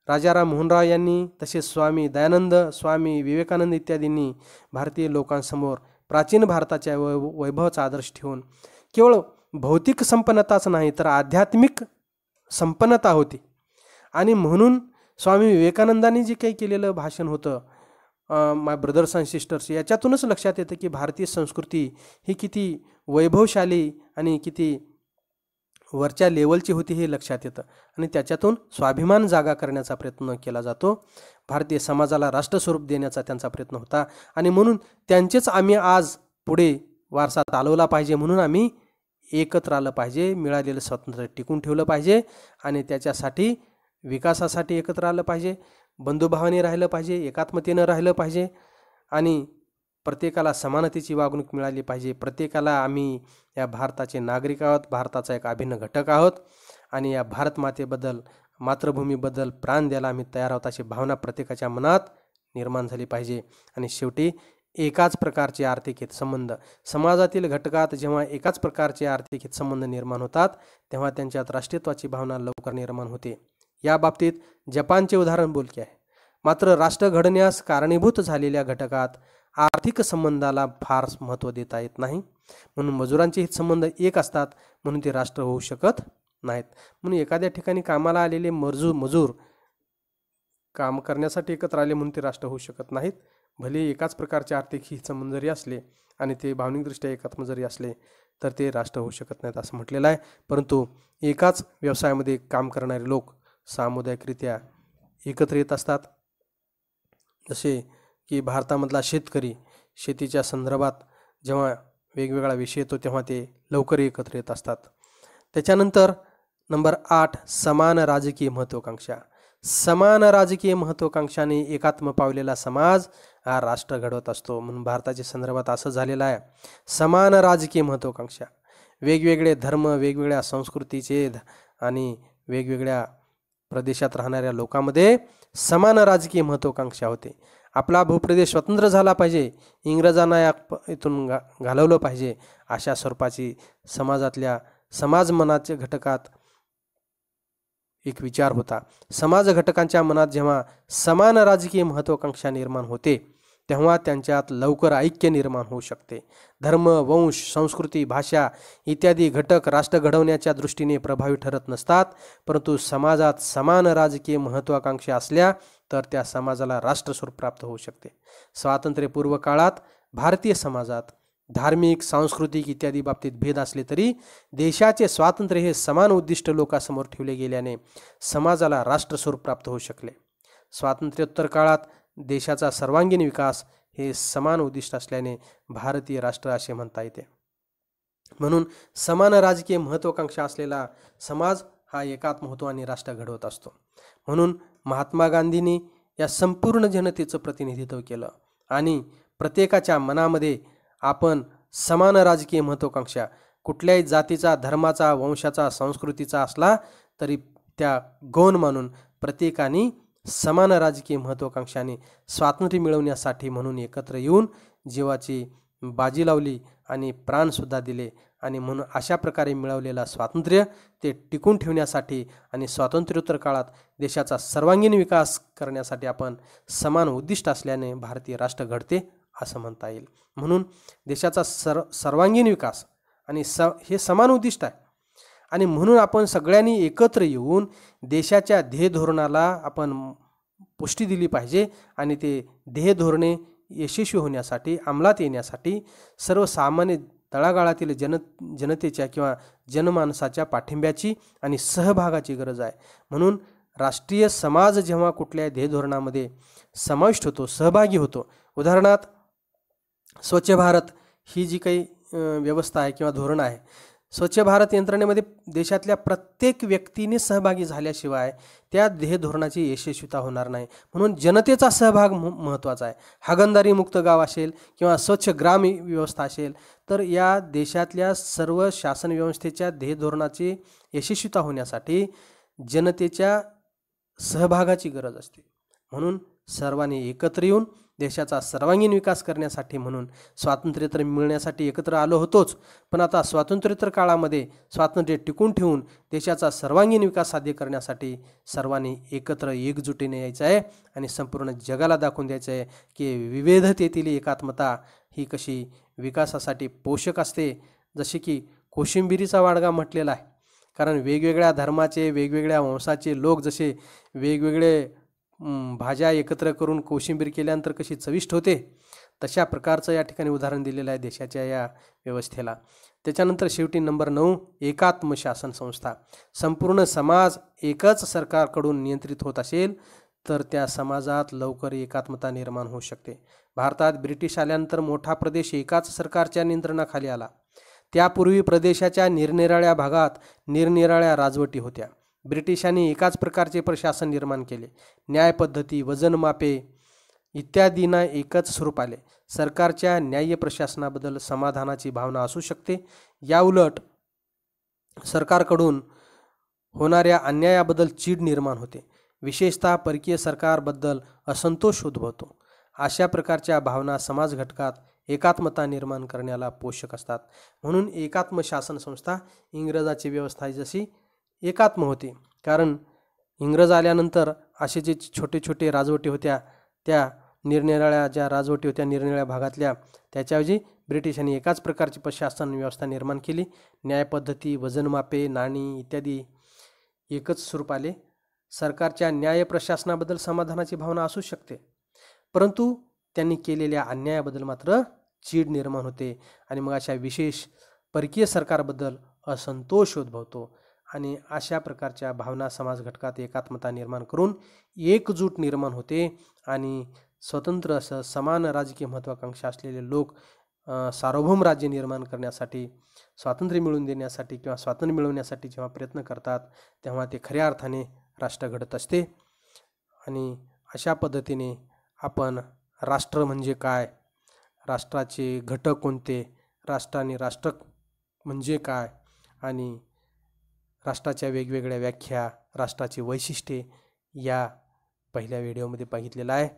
राजाराम मोहन रॉय यांनी, तसेच स्वामी दयानंद, स्वामी विवेकानंद इत्यादींनी भारतीय लोकांसमोर प्राचीन भारताच्या वैभवाचा आदर्श ठेवून केवळ भौतिक संपन्नताच नाही तर आध्यात्मिक संपन्नता होती. आणि म्हणून स्वामी विवेकानंदांनी जे काही केलेलं भाषण होतं, माय ब्रदर्स अँड सिस्टर्स, याच्यातूनच लक्षात येतं की भारतीय संस्कृती ही किती वैभवशाली आणि किती वरच्या लेवलची होती हे लक्षात येतं आणि त्याच्यातून स्वाभिमान जागा करण्याचा प्रयत्न केला जातो. भारतीय समाजाला राष्ट्रस्वरूप देण्याचा त्यांचा प्रयत्न होता आणि म्हणून त्यांचेच आम्ही आज पुढे वारसा चालवला पाहिजे. म्हणून आम्ही एकत्र आलं पाहिजे, मिळालेलं स्वातंत्र्य टिकून ठेवलं पाहिजे आणि त्याच्यासाठी विकासासाठी एकत्र आलं पाहिजे, बंधुभावाने राहिलं पाहिजे, एकात्मतेनं राहिलं पाहिजे आणि प्रत्येकाला समानतेची वागणूक मिळाली पाहिजे. प्रत्येकाला आम्ही या भारताचे नागरिक आहोत, भारताचा एक अभिन्न घटक आहोत आणि या भारत मातेबद्दल, मातृभूमीबद्दल प्राण द्यायला आम्ही तयार आहोत अशी भावना प्रत्येकाच्या मनात निर्माण झाली पाहिजे. आणि शेवटी एकाच प्रकारचे आर्थिक हितसंबंध, समाजातील घटकात जेव्हा एकाच प्रकारचे आर्थिक हितसंबंध निर्माण होतात तेव्हा त्यांच्यात राष्ट्रीयत्वाची भावना लवकर निर्माण होते. या बाबतीत जपानचे उदाहरण बोलके आहे. मात्र राष्ट्र घडण्यास कारणीभूत झालेल्या घटकात आर्थिक संबंधाला फार महत्त्व देता येत नाही. म्हणून मजुरांचे हितसंबंध एक असतात म्हणून ते राष्ट्र होऊ शकत नाहीत. म्हणून एखाद्या ठिकाणी कामाला आलेले मजूर काम करण्यासाठी एकत्र आले म्हणून ते राष्ट्र होऊ शकत नाहीत. भले एकाच प्रकारचे आर्थिक हितसंबंध जरी असले आणि ते भावनिकदृष्ट्या एकात्म जरी असले तर ते राष्ट्र होऊ शकत नाहीत असं म्हटलेलं आहे. परंतु एकाच व्यवसायामध्ये काम करणारे लोक सामुदायिकरित्या एकत्र येत असतात. जसे की भारतामधला शेतकरी शेतीच्या संदर्भात जेव्हा वेगवेगळा विषय येतो तेव्हा ते लवकर एकत्र येत असतात. त्याच्यानंतर नंबर 8, समान राजकीय महत्त्वाकांक्षा. समान राजकीय महत्त्वाकांक्षाने एकात्म पावलेला समाज हा राष्ट्र घडवत असतो. म्हणून भारताच्या संदर्भात असं झालेलं आहे, समान राजकीय महत्त्वाकांक्षा. वेगवेगळे धर्म, वेगवेगळ्या संस्कृतीचे आणि वेगवेगळ्या प्रदेशात राहणाऱ्या लोकांमध्ये समान राजकीय महत्त्वाकांक्षा होते. आपला भूप्रदेश स्वतंत्र झाला पाहिजे, इंग्रजांना इथून घालवलं पाहिजे, अशा स्वरूपाची समाजातल्या समाज मनाच्या घटकात एक विचार होता. समाज घटकांच्या मनात जेव्हा समान राजकीय महत्त्वाकांक्षा निर्माण होते तेव्हा त्यांच्यात लवकर ऐक्य निर्माण होऊ शकते. धर्म, वंश, संस्कृती, भाषा इत्यादी घटक राष्ट्र घडवण्याच्या दृष्टीने प्रभावी ठरत नसतात, परंतु समाजात समान राजकीय महत्त्वाकांक्षा असल्या तर त्या समाजाला राष्ट्रस्वरूप प्राप्त होऊ शकते. स्वातंत्र्यपूर्व काळात भारतीय समाजात धार्मिक, सांस्कृतिक इत्यादी बाबतीत भेद असले तरी देशाचे स्वातंत्र्य हे समान उद्दिष्ट लोकांसमोर ठेवले गेल्याने समाजाला राष्ट्रस्वरूप प्राप्त होऊ शकले. स्वातंत्र्योत्तर काळात देशाचा सर्वांगीण विकास हे समान उद्दिष्ट असल्याने भारतीय राष्ट्र असे म्हणता येते. म्हणून समान राजकीय महत्त्वाकांक्षा असलेला समाज हा एकात्म होतो आणि राष्ट्र घडवत असतो. म्हणून महात्मा गांधींनी या संपूर्ण जनतेचं प्रतिनिधित्व केलं आणि प्रत्येकाच्या मनामध्ये आपण समान राजकीय महत्त्वाकांक्षा कुठल्याही जातीचा, धर्माचा, वंशाचा, संस्कृतीचा असला तरी त्या गौण मानून प्रत्येकाने समान राजकीय महत्त्वाकांक्षाने स्वातंत्र्य मिळवण्यासाठी म्हणून एकत्र येऊन जीवाची बाजी लावली आणि प्राणसुद्धा दिले. आणि म्हणून अशा प्रकारे मिळवलेला स्वातंत्र्य ते टिकून ठेवण्यासाठी आणि स्वातंत्र्योत्तर काळात देशाचा सर्वांगीण विकास करण्यासाठी आपण समान उद्दिष्ट असल्याने भारतीय राष्ट्र घडते असं म्हणता येईल. म्हणून देशाचा सर्वांगीण विकास आणि हे समान उद्दिष्ट आहे आणि म्हणून आपण सगळ्यांनी एकत्र येऊन देशाच्या ध्येय धोरणाला आपण पुष्टी दिली पाहिजे आणि ते ध्येय धोरणे यशस्वी होण्यासाठी, अंमलात येण्यासाठी सर्वसामान्य तळागाळातील जनतेच्या किंवा जनमानसाच्या पाठिंब्याची आणि सहभागाची गरज आहे. म्हणून राष्ट्रीय समाज जेव्हा कुठल्या ध्येय धोरणामध्ये समाविष्ट होतो, सहभागी होतो, उदाहरणार्थ स्वच्छ भारत ही जी काही व्यवस्था आहे किंवा धोरण आहे, स्वच्छ भारत यंत्रणेमध्ये देशातल्या प्रत्येक व्यक्तीने सहभागी झाल्याशिवाय त्या ध्येय धोरणाची यशस्वीता होणार नाही. म्हणून जनतेचा सहभाग महत्त्वाचा आहे. हागणदारी मुक्त गाव असेल किंवा स्वच्छ ग्राम व्यवस्था असेल तर या देशातल्या सर्व शासन व्यवस्थेच्या ध्येय धोरणाची यशस्वीता होण्यासाठी जनतेच्या सहभागाची गरज असते. म्हणून सर्वांनी एकत्र येऊन देशाचा सर्वांगीण विकास करण्यासाठी म्हणून स्वातंत्र्य तर मिळण्यासाठी एकत्र आलो होतोच, पण आता स्वातंत्र्योत्तर काळामध्ये स्वातंत्र्य टिकून ठेवून देशाचा सर्वांगीण विकास साध्य करण्यासाठी सर्वांनी एकत्र एकजुटीने यायचं आहे आणि संपूर्ण जगाला दाखवून द्यायचं आहे की विविधतेतील एकात्मता ही कशी विकासासाठी पोषक असते. जसे की कोशिंबिरीचा वाडगा म्हटलेला आहे. कारण वेगवेगळ्या धर्माचे, वेगवेगळ्या वंशाचे लोक जसे वेगवेगळे भाज्या एकत्र करून कोशिंबीर केल्यानंतर कशी चविष्ट होते, तशा प्रकारचं या ठिकाणी उदाहरण दिलेलं आहे देशाच्या या व्यवस्थेला. त्याच्यानंतर शेवटी नंबर 9, एकात्म शासन संस्था. संपूर्ण समाज एकच सरकारकडून नियंत्रित होत असेल तर त्या समाजात लवकर एकात्मता निर्माण होऊ शकते. भारतात ब्रिटिश आल्यानंतर मोठा प्रदेश एकाच सरकारच्या नियंत्रणाखाली आला. त्यापूर्वी प्रदेशाच्या निरनिराळ्या भागात निरनिराळ्या राजवटी होत्या. ब्रिटिशांनी एकाच प्रकारचे प्रशासन निर्माण केले. न्यायपद्धती, वजनमापे इत्यादींना एकच स्वरूप आले. सरकारच्या न्याय्य प्रशासनाबद्दल समाधानाची भावना असू शकते. याउलट सरकारकडून होणाऱ्या अन्यायाबद्दल चीड निर्माण होते. विशेषतः परकीय सरकारबद्दल असंतोष उद्भवतो. अशा प्रकारच्या भावना समाज घटकात एकात्मता निर्माण करण्याला पोषक असतात. म्हणून एकात्म शासन संस्था इंग्रजाची व्यवस्था जशी एकात्म होती. कारण इंग्रज आल्यानंतर असे जे छोटे छोटे राजवटी होत्या त्या निरनिराळ्या ज्या राजवटी होत्या निरनिराळ्या भागातल्या त्याच्याऐवजी ब्रिटिशांनी एकाच प्रकारची प्रशासन व्यवस्था निर्माण केली. न्यायपद्धती, वजनमापे, नाणी इत्यादी एकच स्वरूप आले. सरकारच्या न्याय प्रशासनाबद्दल समाधानाची भावना असू शकते, परंतु त्यांनी केलेल्या अन्यायाबद्दल मात्र चीड निर्माण होते आणि मग अशा विशेष परकीय सरकारबद्दल असंतोष उद्भवतो आणि अशा प्रकारच्या भावना समाज घटकात एकात्मता निर्माण करून एकजूट निर्माण होते आणि स्वतंत्र असं समान राजकीय महत्त्वाकांक्षा असलेले लोक सार्वभौम राज्य निर्माण करण्यासाठी, स्वातंत्र्य मिळवून देण्यासाठी किंवा स्वातंत्र्य मिळवण्यासाठी जेव्हा प्रयत्न करतात तेव्हा ते खऱ्या अर्थाने राष्ट्र घडत असते. आणि अशा पद्धतीने आपण राष्ट्र म्हणजे काय, राष्ट्राचे घटक कोणते, राष्ट्र आणि राष्ट्र म्हणजे काय आणि राष्ट्राच्या वेगवेगळ्या व्याख्या, राष्ट्राची वैशिष्ट्ये या पहिल्या व्हिडिओमध्ये बघितलेलं आहे.